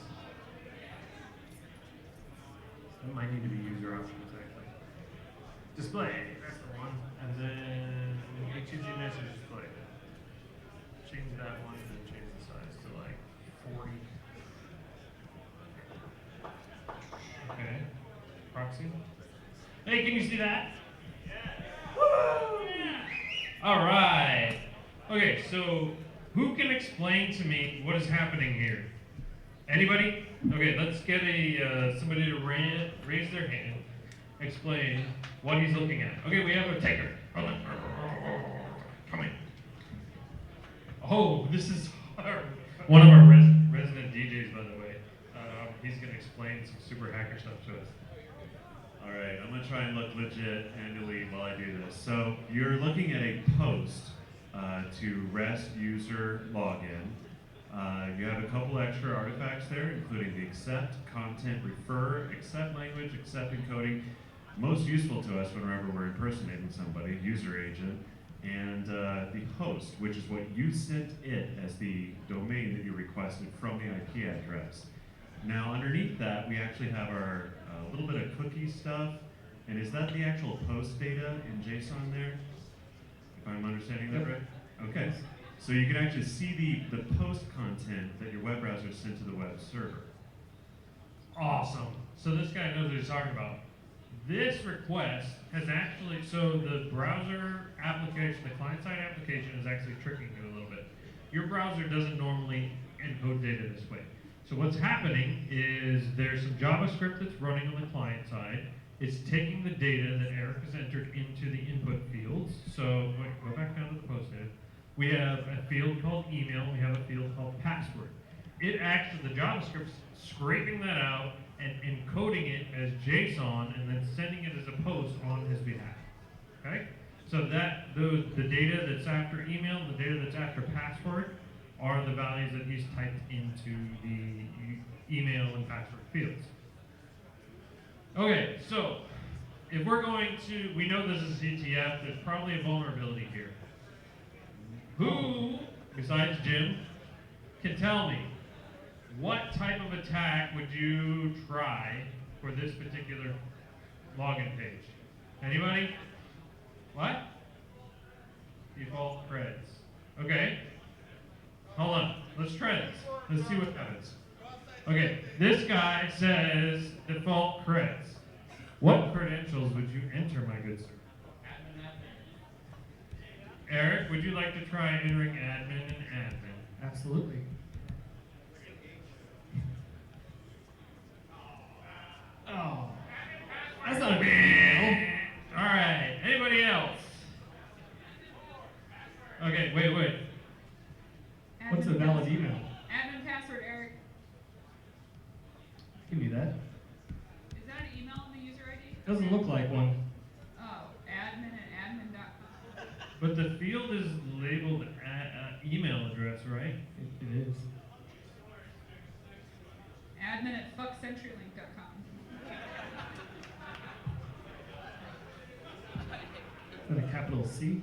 That might need to be user options actually. Display, that's the one. And then HTTPS and display. Change that one and then change the size to like 40. Okay. Proxy. Hey, can you see that? Yeah. Woo! Yeah. All right. Okay, so who can explain to me what is happening here? Anybody? Okay, let's get somebody to raise their hand. Explain what he's looking at. Okay, we have a taker. Come in. Oh, this is one of our resident DJs, by the way. He's going to explain some super hacker stuff to us. All right, I'm going to try and look legit handily while I do this. So you're looking at a post to REST user login. You have a couple extra artifacts there, including the accept, content, refer, accept language, accept encoding. Most useful to us whenever we're impersonating somebody, user agent, and the host, which is what you sent it as the domain that you requested from the IP address. Now underneath that, we actually have our little bit of cookie stuff, and is that the actual post data in JSON there? If I'm understanding that right? Okay, so you can actually see the post content that your web browser sent to the web server. Awesome. So this guy knows what he's talking about. This request has actually, so the browser application, the client-side application is actually tricking you a little bit. Your browser doesn't normally encode data this way. So what's happening is there's some JavaScript that's running on the client side. It's taking the data that Eric has entered into the input fields. So go back down to the post data. We have a field called email. We have a field called password. It actually, the JavaScript's scraping that out and encoding it as JSON and then sending it as a post on his behalf. Okay? So that the data that's after email, the data that's after password, are the values that he's typed into the email and password fields. Okay, so if we're going to, we know this is CTF, there's probably a vulnerability here. Who, besides Jim, can tell me what type of attack would you try for this particular login page? Anybody? What? Default creds. Okay. Hold on. Let's try this. Let's see what happens. Okay. This guy says default creds. What credentials would you enter, my good sir? Eric, would you like to try entering admin and admin? Absolutely. Oh, that's not a big deal. All right. Anybody else? Okay, wait. What's a valid email? Admin password, Eric. Give me that. Is that an email in the user ID? Doesn't look like one. Oh, admin@admin.com. But the field is labeled email address, right? It is. Admin@fuckcenturylink.com. Is that a capital C?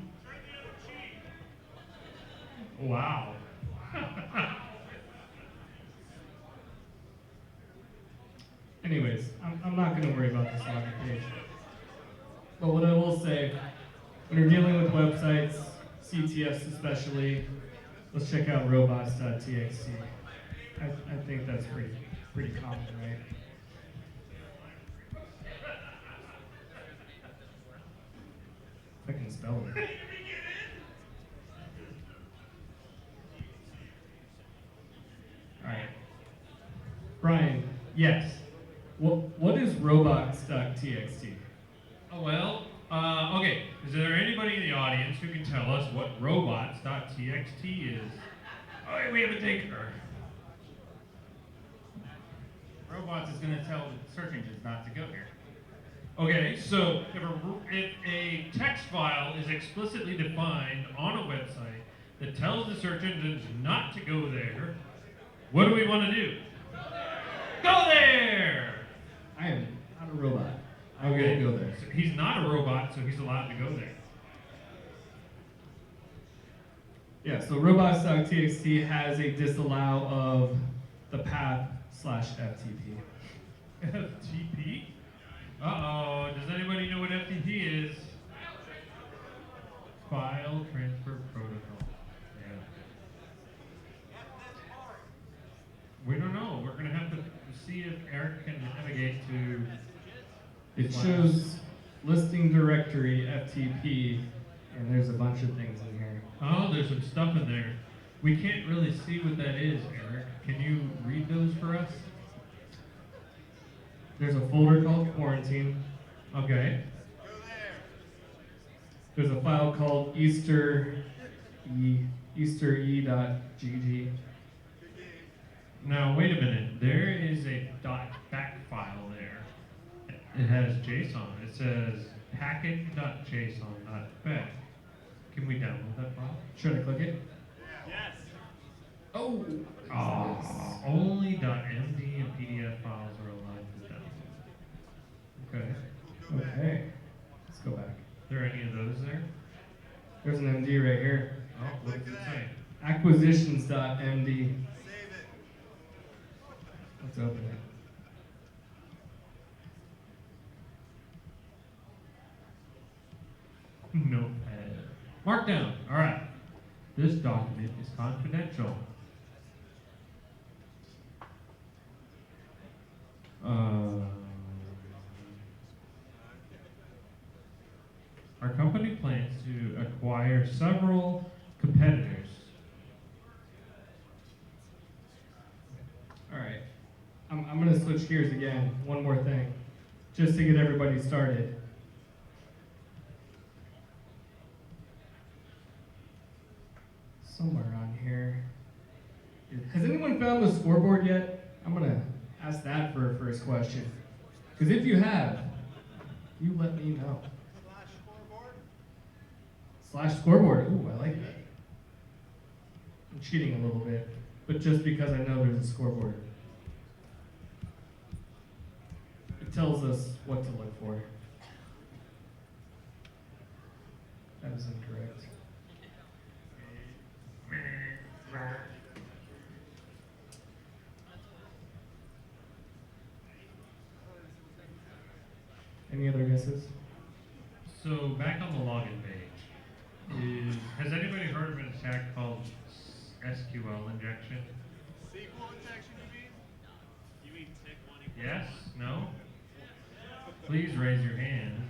Wow. Anyways, I'm not going to worry about this login page. But what I will say, when you're dealing with websites, CTFs especially, let's check out robots.txt. I think that's pretty common, right? I can spell it. All right. Brian, yes. What is robots.txt? Oh, well, okay. Is there anybody in the audience who can tell us what robots.txt is? Oh, yeah, we have a taker. Robots is going to tell the search engines not to go here. Okay, so if a text file is explicitly defined on a website that tells the search engines not to go there, what do we want to do? Go there! I am not a robot. I Okay, will go there. so he's not a robot, so he's allowed to go there. Yeah, so robots.txt has a disallow of the path/FTP. FTP? Uh-oh, does anybody know what FTP is? File Transfer Protocol. Yeah. We don't know. We're going to have to see if Eric can navigate to... It shows listing directory FTP, and there's a bunch of things in here. Oh, there's some stuff in there. We can't really see what that is, Eric. Can you read those for us? There's a folder called quarantine. Okay. There's a file called easter.gg. Now, wait a minute. There is a .back file there. It has JSON. It says package.json.back. Can we download that file? Should I click it? Yes. Oh! Only .md and PDF files are allowed to download. Okay. Okay. Let's go back. Are there any of those there? There's an MD right here. Oh, what does it say? Acquisitions.md. Let's open it. Notepad. Markdown. All right. This document is confidential. Our company plans to acquire several competitors. All right. I'm going to switch gears again. One more thing. Just to get everybody started. Somewhere on here. Has anyone found the scoreboard yet? I'm going to ask that for a first question. Because if you have, you let me know. /scoreboard. Ooh, I like that. I'm cheating a little bit, but just because I know there's a scoreboard. It tells us what to look for. That is incorrect. Any other guesses? So back on the login page, has anybody heard of an attack called SQL injection? SQL injection, you mean? You mean tick one? Yes? No? Please raise your hand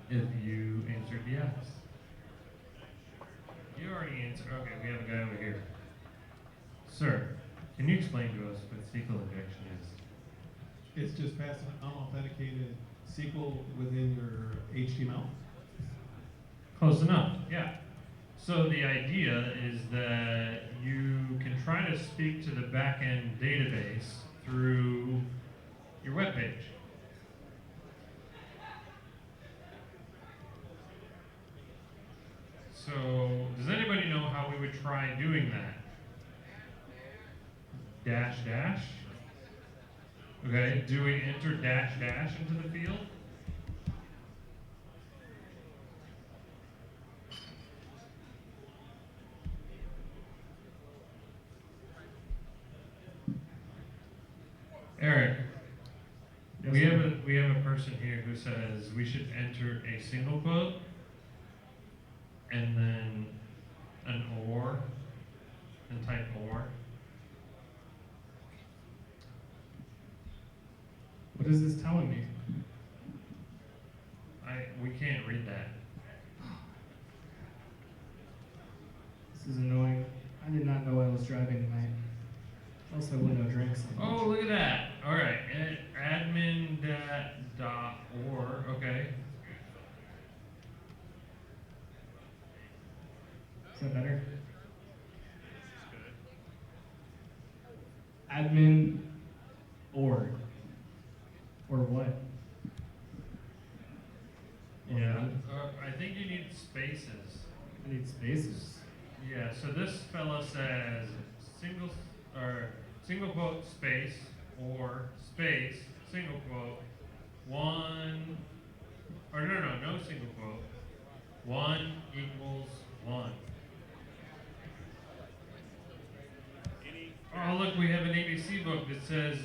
if you answered yes. You already answered. Okay, we have a guy over here. Sir, can you explain to us what SQL injection is? It's just passing unauthenticated SQL within your HTML. Close enough, yeah. So the idea is that you can try to speak to the backend database through your web page. So does anybody know how we would try doing that? Dash dash? Okay, do we enter dash dash into the field? Eric, Yes, we have sir. a person here who says we should enter a single quote and then an or and type or. What is this telling me? We can't read that. This is annoying. I did not know I was driving tonight. Also, window drinks. Oh, look at that. All right, admin.or, okay. Is that better? Admin or what? Or Yeah, what? I think you need spaces. I need spaces. Yeah, so this fella says single quote space or space single quote one, or no single quote, 1 equals 1. Oh look, we have an ABC book that says,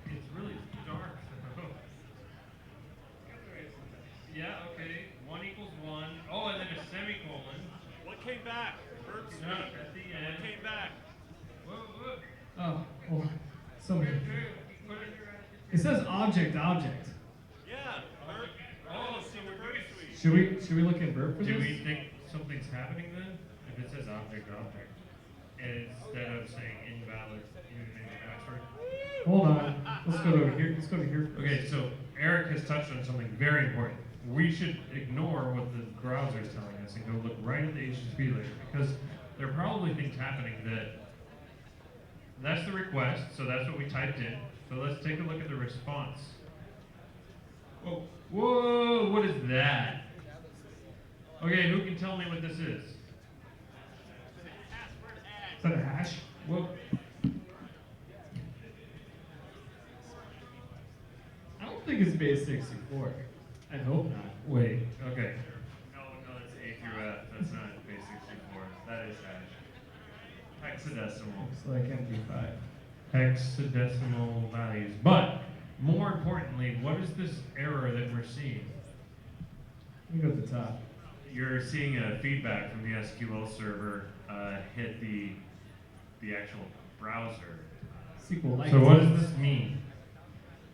it's really dark though. back. Bert's at the end. came back. Oh, hold on. Somebody. It says object. Yeah, Bert. Oh, see the Bert suite. Should we look at burp for Do this? we think something's happening then? If it says object, instead of saying invalid username and password? Hold on. Let's go over here. Okay, so Eric has touched on something very important. We should ignore what the browser is telling us and go look right at the HTTP layer, because there are probably things happening that's the request, so that's what we typed in. So let's take a look at the response. Whoa, what is that? Okay, who can tell me what this is? Is that a hash? Whoa. I don't think it's base 64. I hope not. Wait, okay. No, it's A through F. That's not base 64. That is hash. Hexadecimal. Looks like MP5. Hexadecimal values. But more importantly, what is this error that we're seeing? Let me go to the top. You're seeing a feedback from the SQL server hit the actual browser. SQLite. So what does this mean?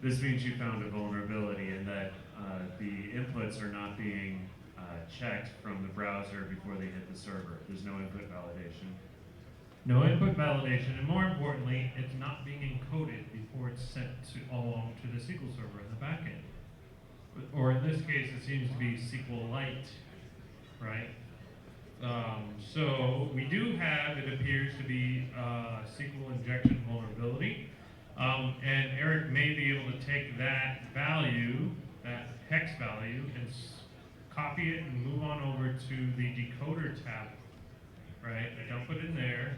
This means you found a vulnerability in that the inputs are not being checked from the browser before they hit the server. There's no input validation. No input validation, and more importantly, it's not being encoded before it's sent along to the SQL server in the backend. Or in this case, it seems to be SQLite, right? So we do have, it appears to be SQL injection vulnerability. And Eric may be able to take that value, that hex value, and copy it and move on over to the decoder tab, right? Dump it in there.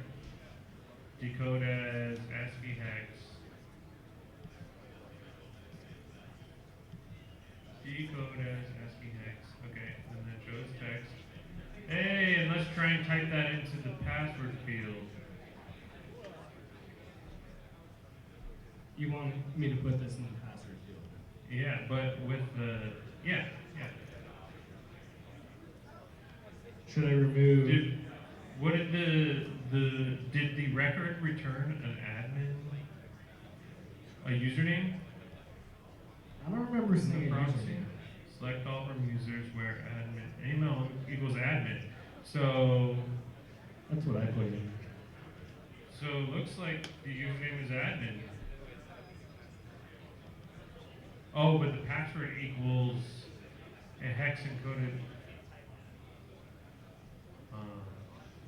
Decode as ASCII hex. Decode as ASCII hex. Okay, and then shows text. Hey, and let's try and type that into the password field. You want me to put this in the password field? Yeah, but with the, yeah. Should I remove? Did the record return an admin, a username? I don't remember seeing a Processing. username. Select all from users where admin, email equals admin. So, That's what I put in. so it looks like the username is admin. Oh, but the password equals a hex encoded.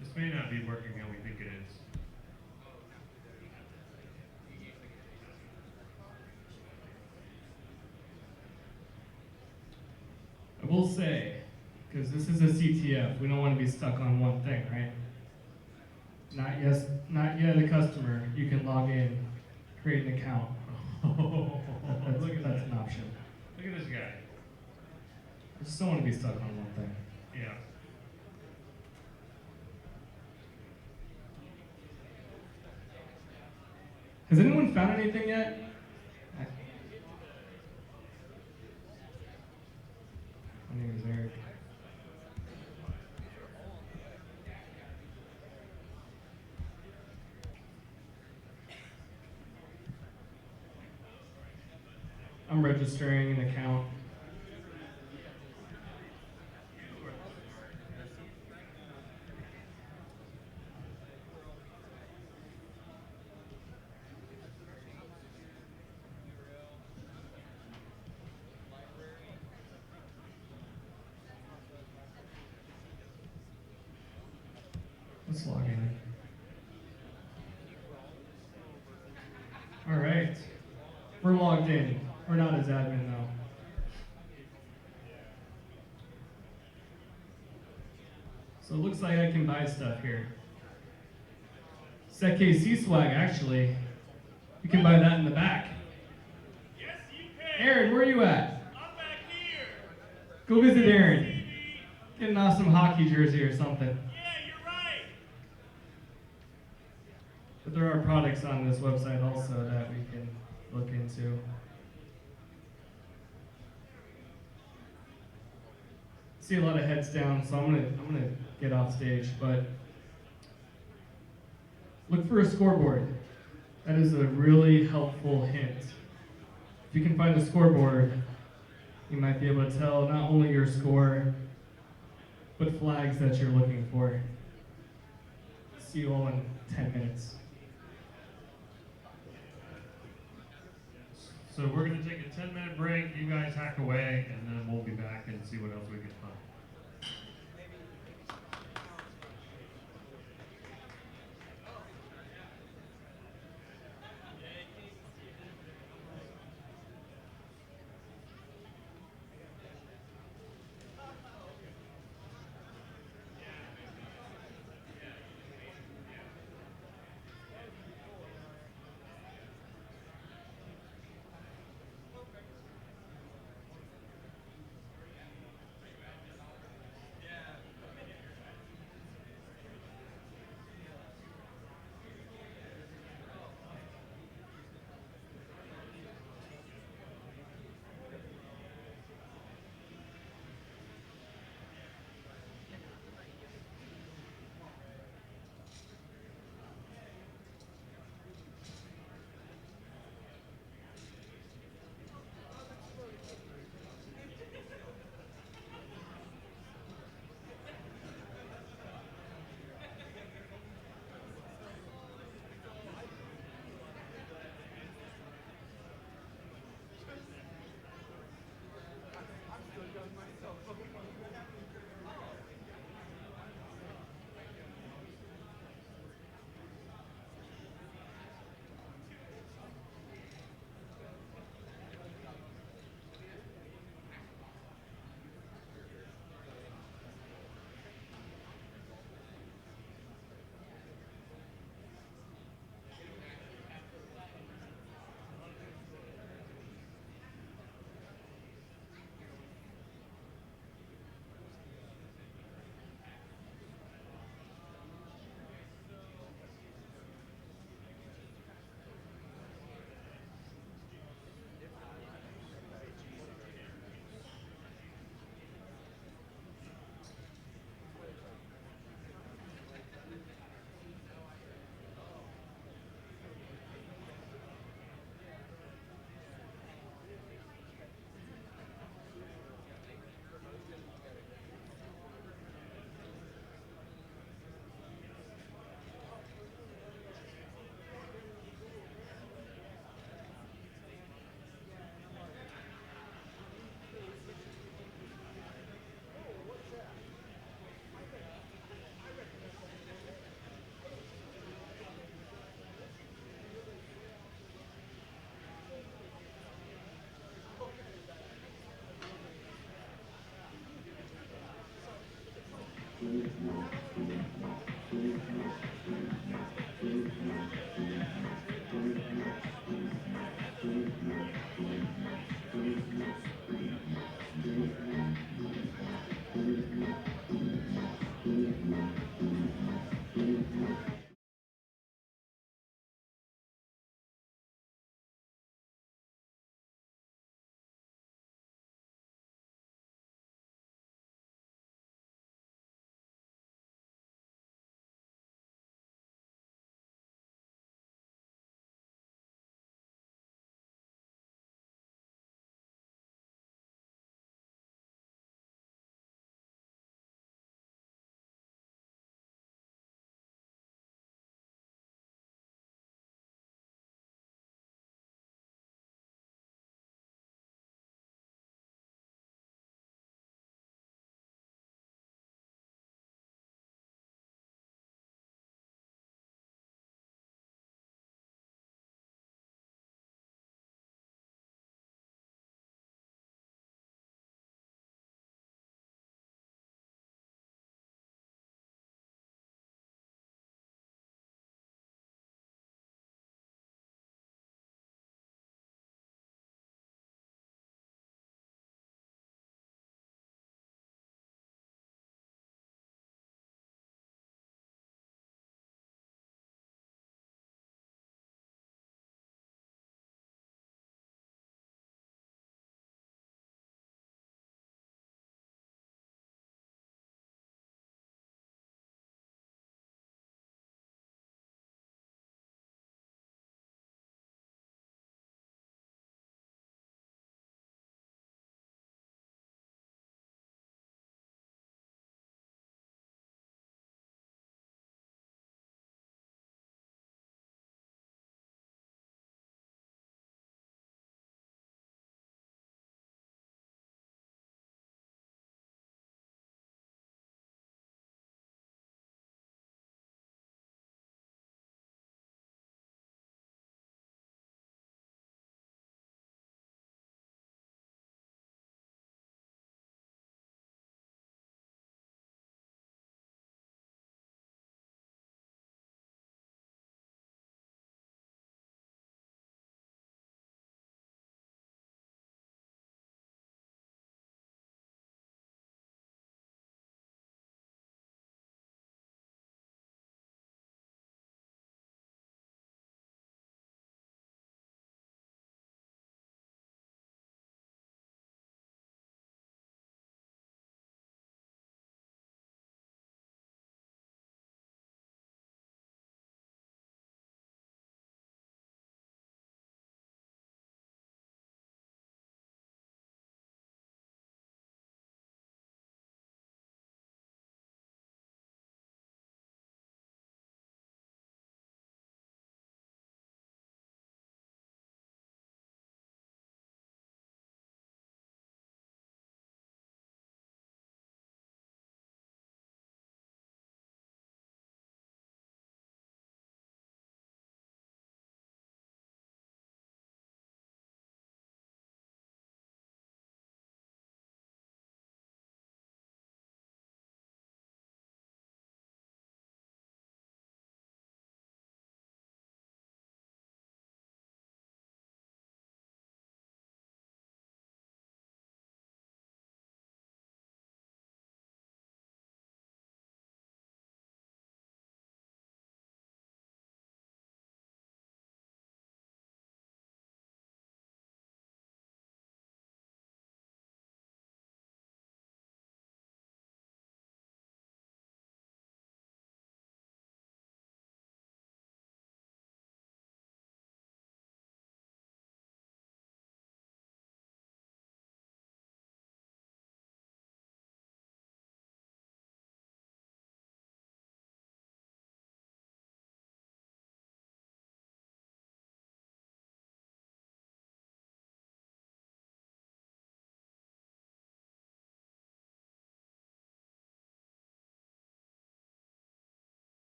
This may not be working how we think it is. I will say, because this is a CTF, we don't want to be stuck on one thing, right? Not yet a customer. You can log in, create an account. That's an option. Look at this guy. I just don't want to be stuck on one thing. Yeah. Has anyone found anything yet? My name is Eric. I'm registering an account. Let's log in. All right. We're logged in. We're not as admin though. So it looks like I can buy stuff here. SecKC swag, actually. You can buy that in the back. Yes, you can. Aaron, where are you at? I'm back here. Go visit Aaron. Get an awesome hockey jersey or something. Yeah, you're right. But there are products on this website also that we can look into. see a lot of heads down, so I'm gonna get off stage. But look for a scoreboard. That is a really helpful hint. If you can find a scoreboard, you might be able to tell not only your score, but flags that you're looking for. See you all in 10 minutes. So we're going to take a 10-minute break. You guys hack away, and then we'll be back and see what else we can find.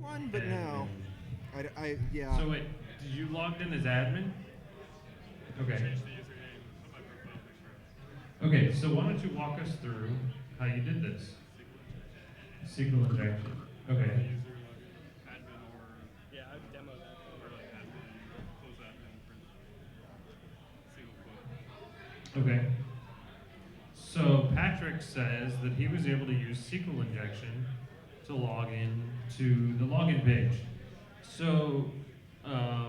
One, but no. Yeah. So wait, did you logged in as admin? Okay. Okay, so why don't you walk us through how you did this? SQL injection. Okay. Yeah, I've demoed that. Okay. So Patrick says that he was able to use SQL injection to log in to the login page. So, I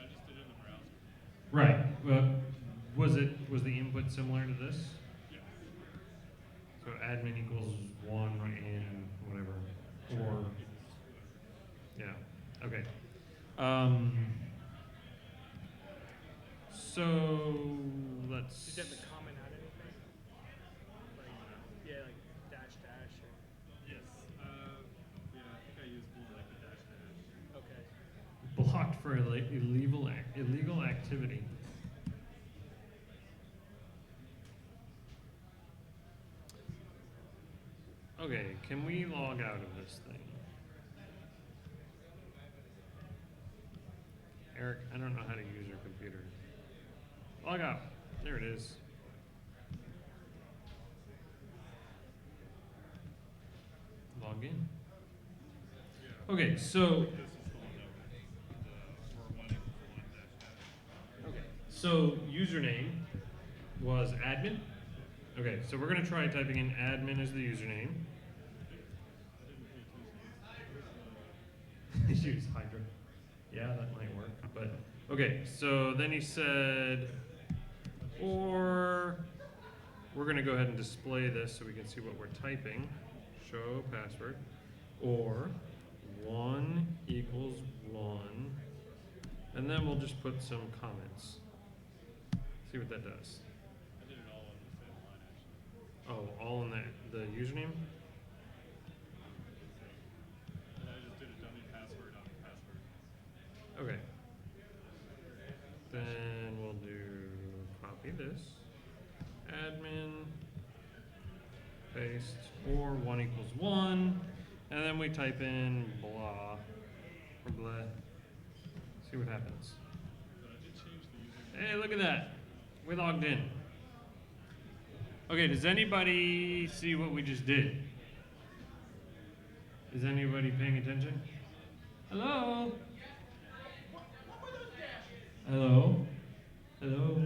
just did it in the browser. right. Was the input similar to this? Yeah. So admin equals 1 and whatever, or yeah. Okay. So let's. Did you have to comment out anything? Like, yeah, like dash dash or. Yes. Yeah, I think I used more like the dash dash. Okay. Blocked for illegal activity. Okay, can we log out of this thing? Eric, I don't know how to use your computer. Log out. There it is. Log in. Okay, so. Okay, so username was admin. Okay, so we're going to try typing in admin as the username. Use Hydra. Yeah, that might work. But okay, so then he said, or we're going to go ahead and display this so we can see what we're typing. Show password, or 1 equals 1, and then we'll just put some comments. See what that does. I did it all on the same line actually. Oh, all in the username? And I just did a dummy password on the password. Okay. Then we'll do copy this. Admin, paste, or 1 equals 1. And then we type in blah, or blah. See what happens. But I did change the username. Hey, look at that. We logged in. Okay, does anybody see what we just did? Is anybody paying attention? Hello? Hello? Hello?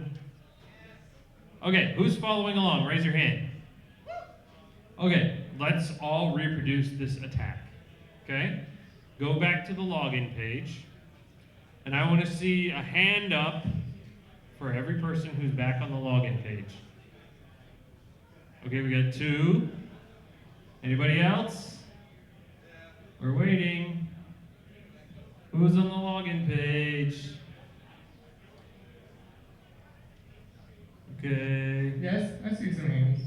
Okay, who's following along? Raise your hand. Okay, let's all reproduce this attack. Okay? Go back to the login page, and I want to see a hand up for every person who's back on the login page. Okay, we got 2. Anybody else? We're waiting. Who's on the login page? Okay. Yes, I see some hands.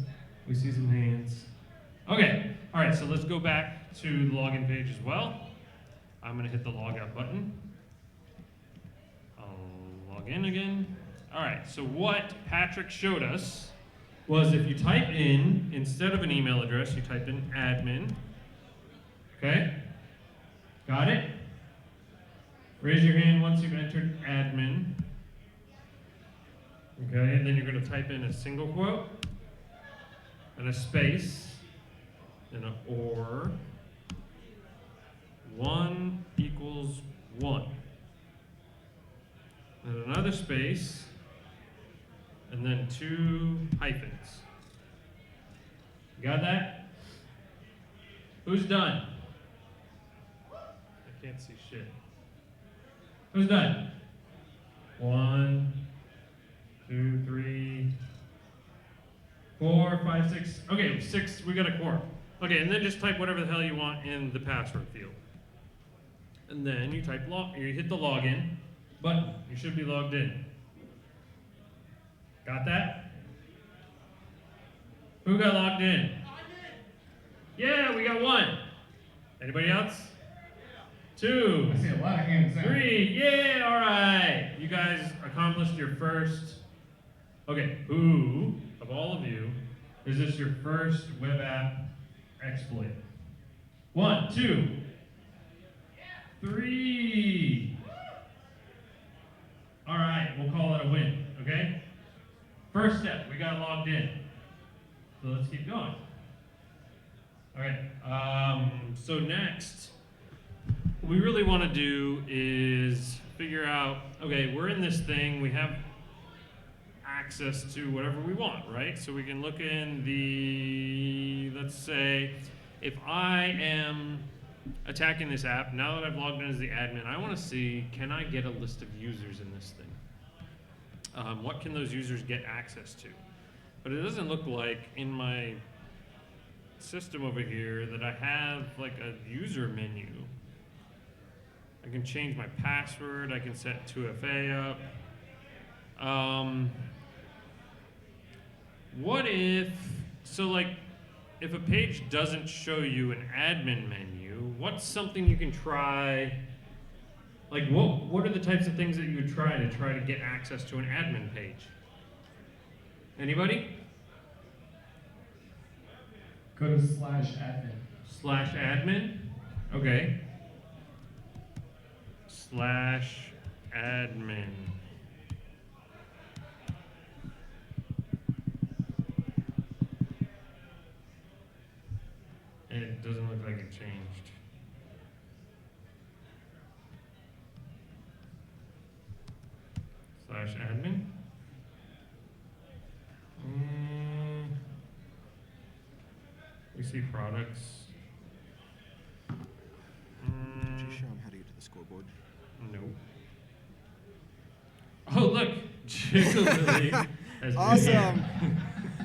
We see some hands. Okay, all right, so let's go back to the login page as well. I'm gonna hit the logout button. I'll log in again. All right, so what Patrick showed us was if you type in, instead of an email address, you type in admin. Okay? Got it? Raise your hand once you've entered admin. Okay, and then you're going to type in a single quote, and a space, and an or, 1 equals 1. And another space, and then 2 hyphens. Got that? Who's done? I can't see shit. Who's done? 1, 2, 3, 4, 5, 6. Okay, 6. We got a core. Okay, and then just type whatever the hell you want in the password field. And then you type you hit the login button. You should be logged in. Got that? Who got logged in? Yeah, we got 1. Anybody else? 2. I see a lot of hands now. 3. Yeah, all right. You guys accomplished your first. Okay, who of all of you is this your first web app exploit? 1, 2, 3. All right, we'll call it a win, okay? First step, we got logged in. So let's keep going. All right, so next, what we really want to do is figure out, okay, we're in this thing, we have access to whatever we want, right? So we can look in the, let's say, if I am attacking this app, now that I've logged in as the admin, I want to see, can I get a list of users in this thing? What can those users get access to? But it doesn't look like in my system over here that I have like a user menu. I can change my password, I can set 2FA up. What if, so like, if a page doesn't show you an admin menu, what's something you can try? Like, what are the types of things that you would try to get access to an admin page? Anybody? Go to /admin. /admin? Okay. /admin. And it doesn't look like it changed. /admin. We see products. Did you show them how to get to the scoreboard? No. Oh, look! Jiggly has Awesome.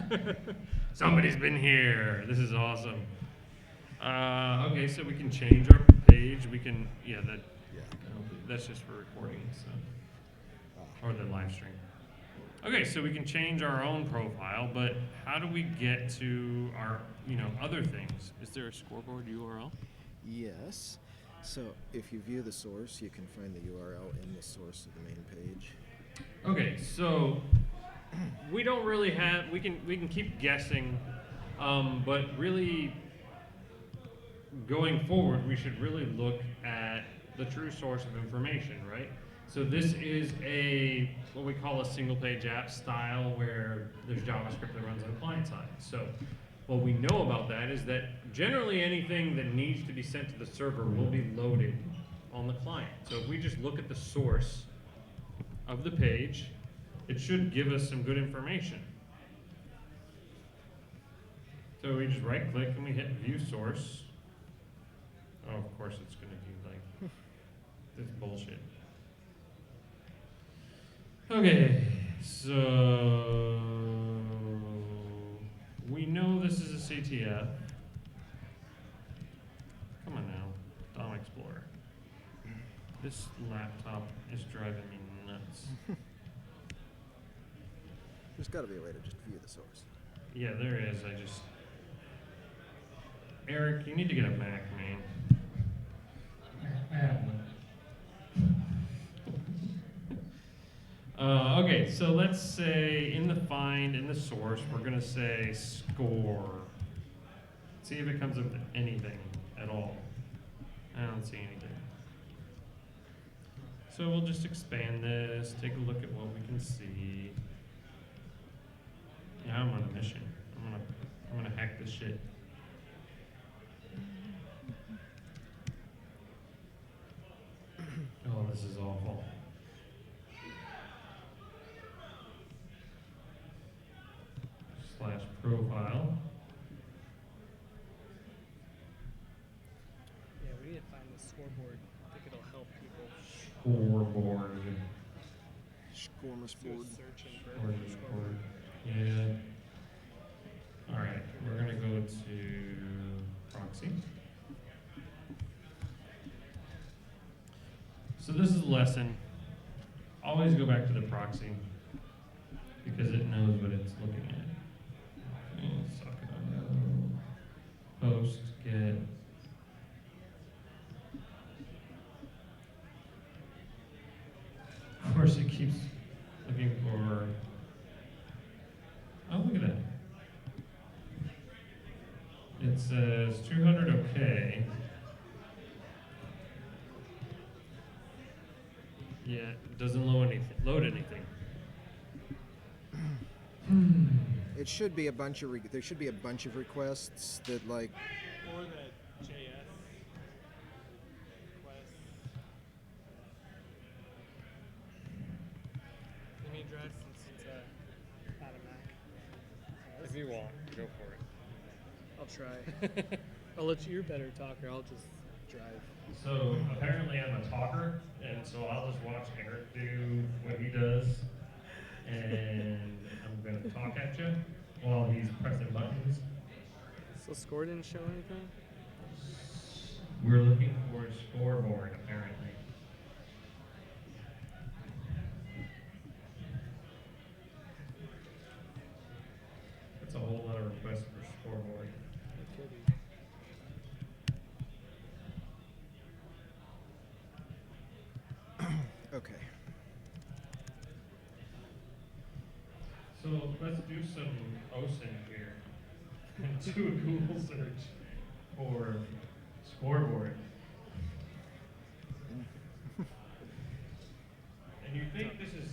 been here. Somebody's been here. This is awesome. Okay, so we can change our page. We can, that's just for recording, so, or the live stream. Okay, so we can change our own profile, but how do we get to our, other things? Is there a scoreboard URL? Yes. So if you view the source, you can find the URL in the source of the main page. Okay, so we don't really have, we can keep guessing, but really going forward, we should really look at the true source of information, right? So this is what we call a single page app style where there's JavaScript that runs on the client side. So what we know about that is that generally anything that needs to be sent to the server will be loaded on the client. So if we just look at the source of the page, it should give us some good information. So we just right click and we hit view source. Oh, of course it's gonna be like this bullshit. Okay, so we know this is a CTF. Come on now, DOM Explorer. This laptop is driving me nuts. There's got to be a way to just view the source. Yeah, there is. Eric, you need to get a Mac, man. I have one. Okay, so let's say in the find, in the source, we're going to say score. See if it comes up with anything at all. I don't see anything. So we'll just expand this, take a look at what we can see. Yeah, I'm on a mission. I'm gonna hack this shit. Oh, this is awful. /profile. Yeah, we need to find the scoreboard. I think it'll help people. Scoreboard. Scoreboard. Scoreboard. Yeah. All right, we're gonna go to proxy. So this is a lesson. Always go back to the proxy because it knows what it's looking at. Post, get. Of course, it keeps looking for. Oh, look at that. It says 200 okay. it doesn't load anything. It should be a bunch of there should be a bunch of requests that like. Or the JS request. Let me drive since it's not a Mac. If you want, go for it. I'll try. I'll let you. You're a better talker. I'll just drive. So apparently I'm a talker, and so I'll just watch Eric do what he does, and I'm gonna talk at you while he's pressing buttons. So score didn't show anything? We're looking for a scoreboard, apparently. That's a whole lot of requests for scoreboard. Okay. So let's do some OSINT here and do a Google search for scoreboard. And you think this is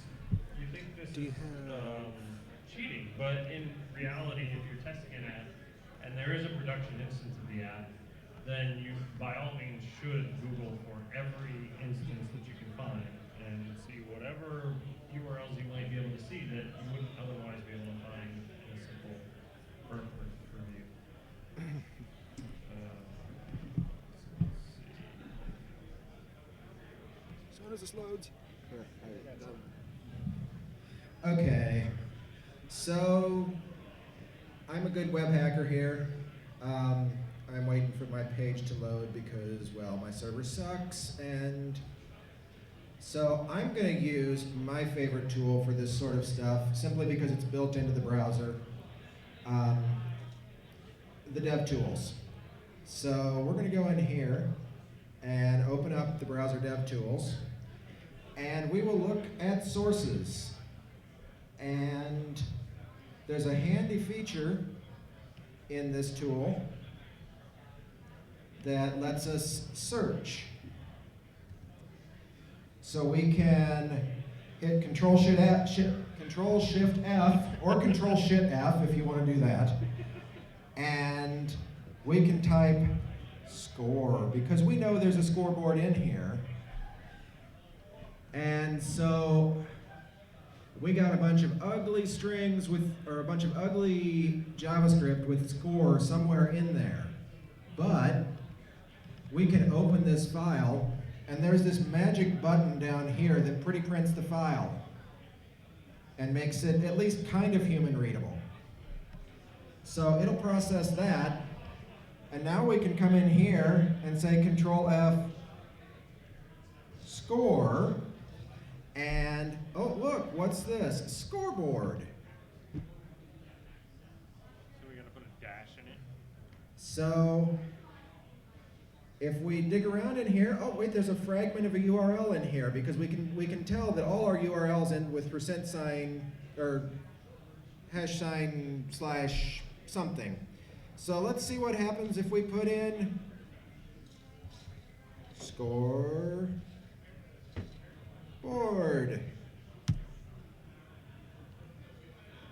cheating, but in reality, if you're testing an app and there is a production instance of the app, then you by all means should Google for every instance that you can find and see whatever URLs you might be able to see that you wouldn't otherwise be able to find in a simple review. As soon as this loads. Okay, so I'm a good web hacker here. I'm waiting for my page to load because, well, my server sucks, and so I'm going to use my favorite tool for this sort of stuff simply because it's built into the browser, the DevTools. So we're going to go in here and open up the browser DevTools, and we will look at sources. And there's a handy feature in this tool that lets us search. So we can hit Control Shift F or Control Shift F if you want to do that, and we can type score because we know there's a scoreboard in here, and so we got a bunch of ugly strings or a bunch of ugly JavaScript with score somewhere in there, but we can open this file, and there's this magic button down here that pretty prints the file and makes it at least kind of human readable. So it'll process that, and now we can come in here and say Control F score, and oh look, what's this? Scoreboard. So we gotta put a dash in it? So if we dig around in here, oh wait, there's a fragment of a URL in here because we can tell that all our URLs end with %sign or # something. So let's see what happens if we put in scoreboard.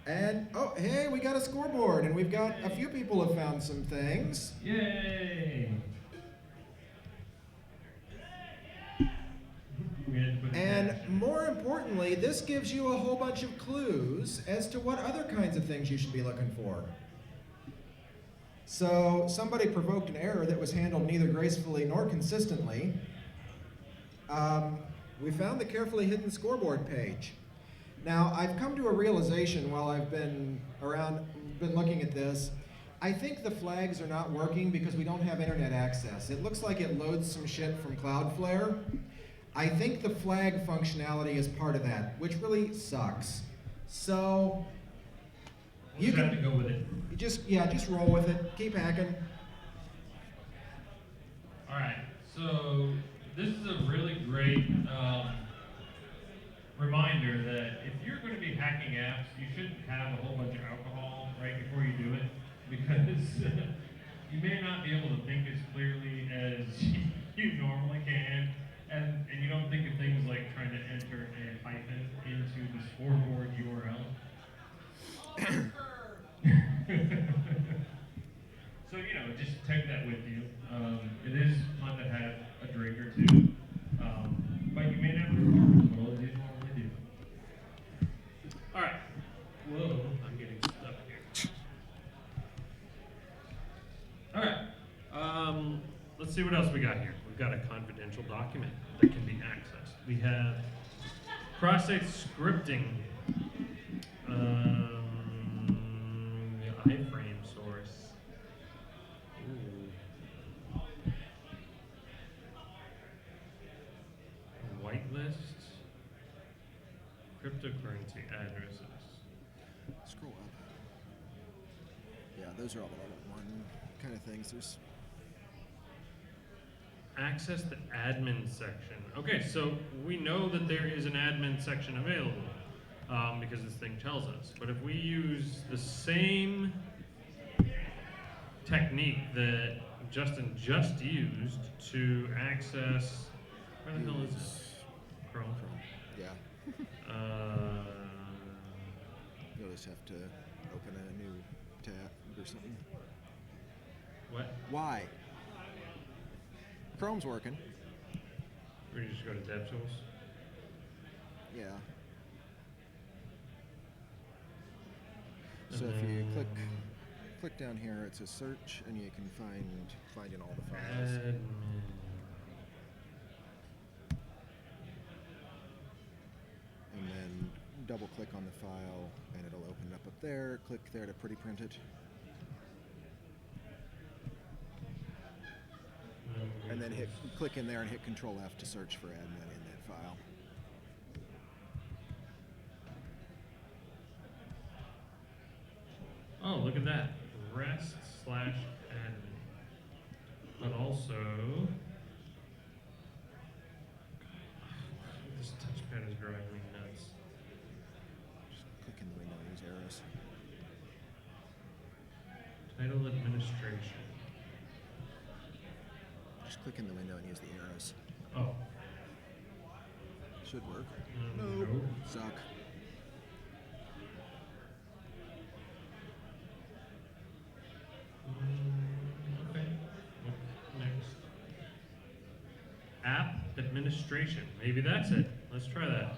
And oh hey, we got a scoreboard, and we've got a few people have found some things. Yay! And more importantly, this gives you a whole bunch of clues as to what other kinds of things you should be looking for. So somebody provoked an error that was handled neither gracefully nor consistently. We found the carefully hidden scoreboard page. Now, I've come to a realization while I've been looking at this. I think the flags are not working because we don't have internet access. It looks like it loads some shit from Cloudflare. I think the flag functionality is part of that, which really sucks. So you have to go with it. Just roll with it. Keep hacking. All right. So this is a really great reminder that if you're going to be hacking apps, you shouldn't have a whole bunch of alcohol right before you do it, because you may not be able to think as clearly as you normally can, and you don't think of things like trying to enter hyphen into the scoreboard URL. So, you know, just take that with you. It is fun to have a drink or two, but you may not perform as well as you normally do. All right. Whoa, I'm getting stuck here. All right. Let's see what else we got here. We've got a confidential document that can be accessed. We have cross-site scripting, iframe source. Ooh. Whitelist, cryptocurrency addresses. Scroll up. Yeah, those are all the level 1 kind of things. There's Access the admin section. Okay, so we know that there is an admin section available because this thing tells us. But if we use the same technique that Justin just used to access, where the hell is this? Chrome? Yeah. You'll just have to open a new tab or something. What? Why? Chrome's working. Or you just go to DevTools? Yeah. So if you click down here, it says search, and you can find in all the files. And then double click on the file, and it'll open up there. Click there to pretty print it. And then click in there and hit Control F to search for admin in that file. Oh, look at that. REST/admin. But also, this touchpad is driving me nuts. Just click in the window and use arrows. Title administration. Just click in the window and use the arrows. Oh. Should work. Nope. Suck. Okay. Next. App administration. Maybe that's it. Let's try that.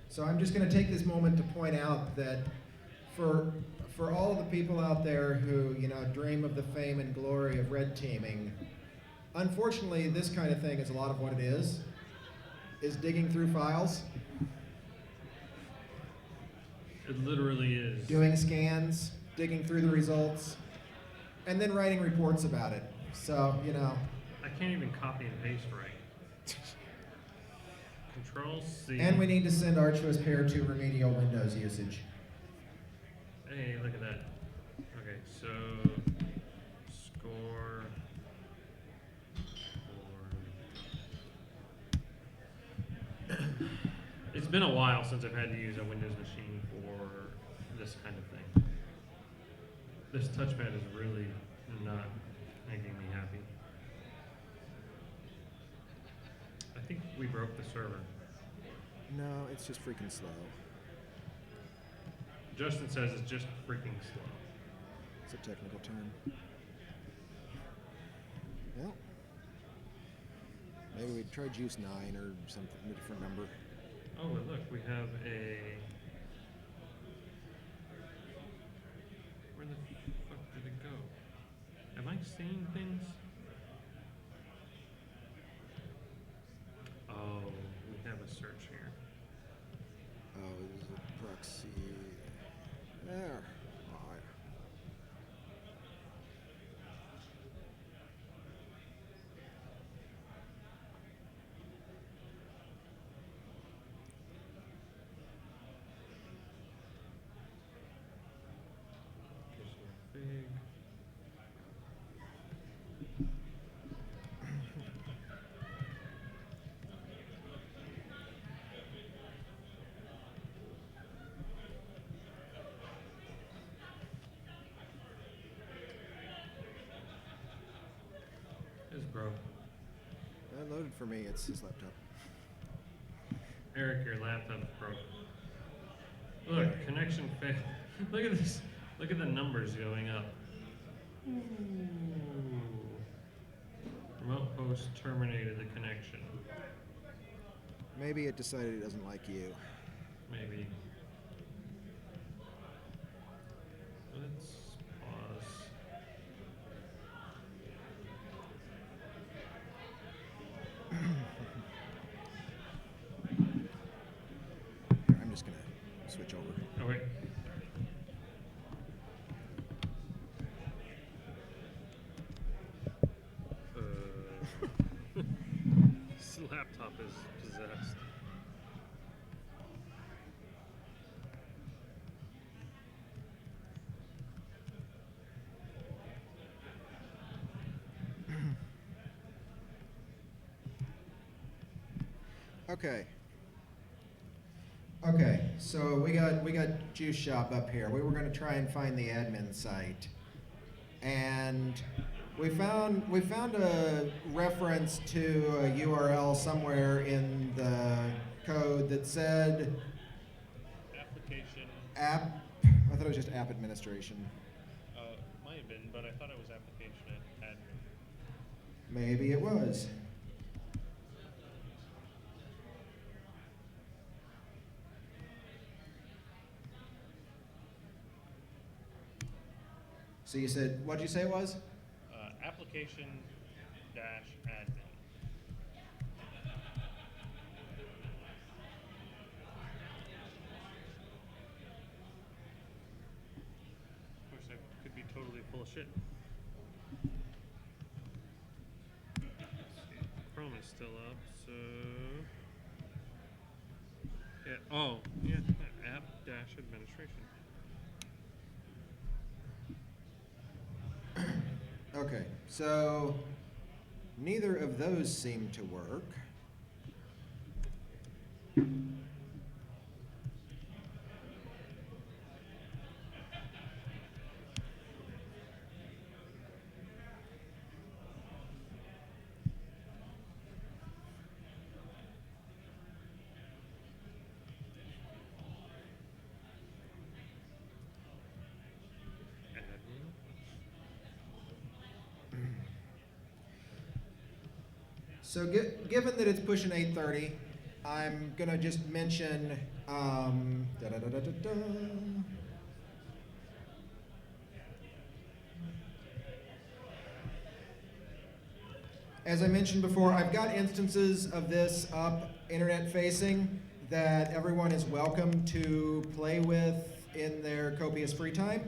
So I'm just going to take this moment to point out that for all the people out there who, you know, dream of the fame and glory of red teaming, unfortunately, this kind of thing is a lot of what it is digging through files. It literally is. Doing scans, digging through the results, and then writing reports about it. So, you know. I can't even copy and paste right. Control C. And we need to send Archwist pair to remedial Windows usage. Hey, look at that. Okay, so score. It's been a while since I've had to use a Windows machine for this kind of thing. This touchpad is really not making me happy. I think we broke the server. No, it's just freaking slow. Justin says it's just freaking slow. It's a technical term. Well, maybe we'd try Juice 9 or something, a different number. Oh, and look, we have a... Where the fuck did it go? Am I seeing things? Oh, we have a search here. Oh, this is a proxy. There. All right. Big. broke. It loaded for me, it's his laptop. Eric, your laptop's broke. Look, connection failed. Look at this. Look at the numbers going up. Ooh. Remote host terminated the connection. Maybe it decided it doesn't like you. Maybe. Let's pause. I'm just gonna switch over. Oh wait. This laptop is possessed. Okay. Okay, so we got Juice Shop up here. We were going to try and find the admin site, and we found a reference to a URL somewhere in the code that said Application. app. I thought it was just app administration. Might have been, but I thought it was application admin. Maybe it was. So you said, what'd you say it was? Application dash admin. Of course, I could be totally full of shit. Chrome is still up, so yeah. Oh, yeah. App dash administration. Okay, so neither of those seem to work. So given that it's pushing 8:30, I'm gonna just mention as I mentioned before, I've got instances of this up internet facing that everyone is welcome to play with in their copious free time.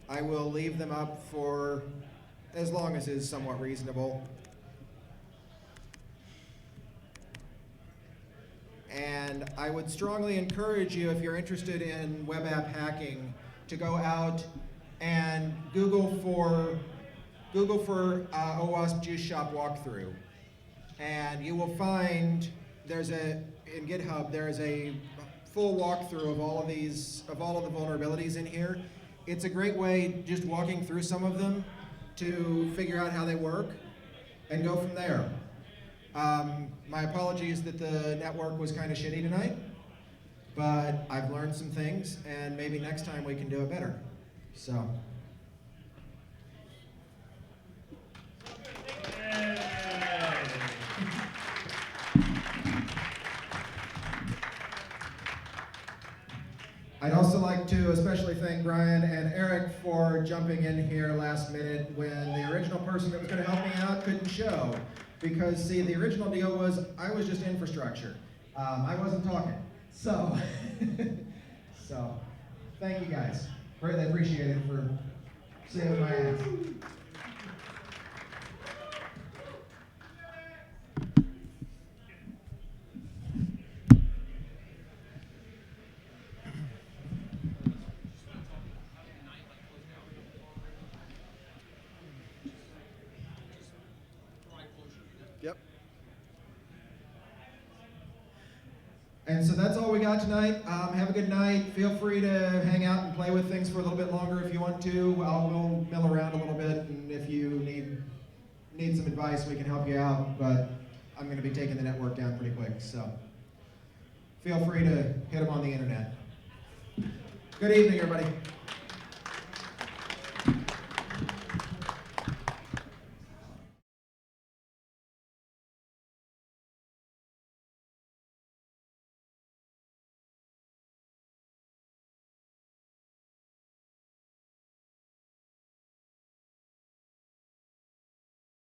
I will leave them up for as long as is somewhat reasonable. And I would strongly encourage you, if you're interested in web app hacking, to go out and Google for OWASP Juice Shop walkthrough. And you will find in GitHub, there's a full walkthrough of all of the vulnerabilities in here. It's a great way, just walking through some of them, to figure out how they work and go from there. My apologies that the network was kind of shitty tonight, but I've learned some things, and maybe next time we can do it better. So. I'd also like to especially thank Brian and Eric for jumping in here last minute when the original person that was going to help me out couldn't show. Because, see, the original deal was I was just infrastructure. I wasn't talking. So, thank you guys. Greatly appreciate it for saving my ass. And so that's all we got tonight. Have a good night. Feel free to hang out and play with things for a little bit longer if you want to. We'll mill around a little bit, and if you need some advice, we can help you out, but I'm going to be taking the network down pretty quick, so feel free to hit them on the internet. Good evening, everybody.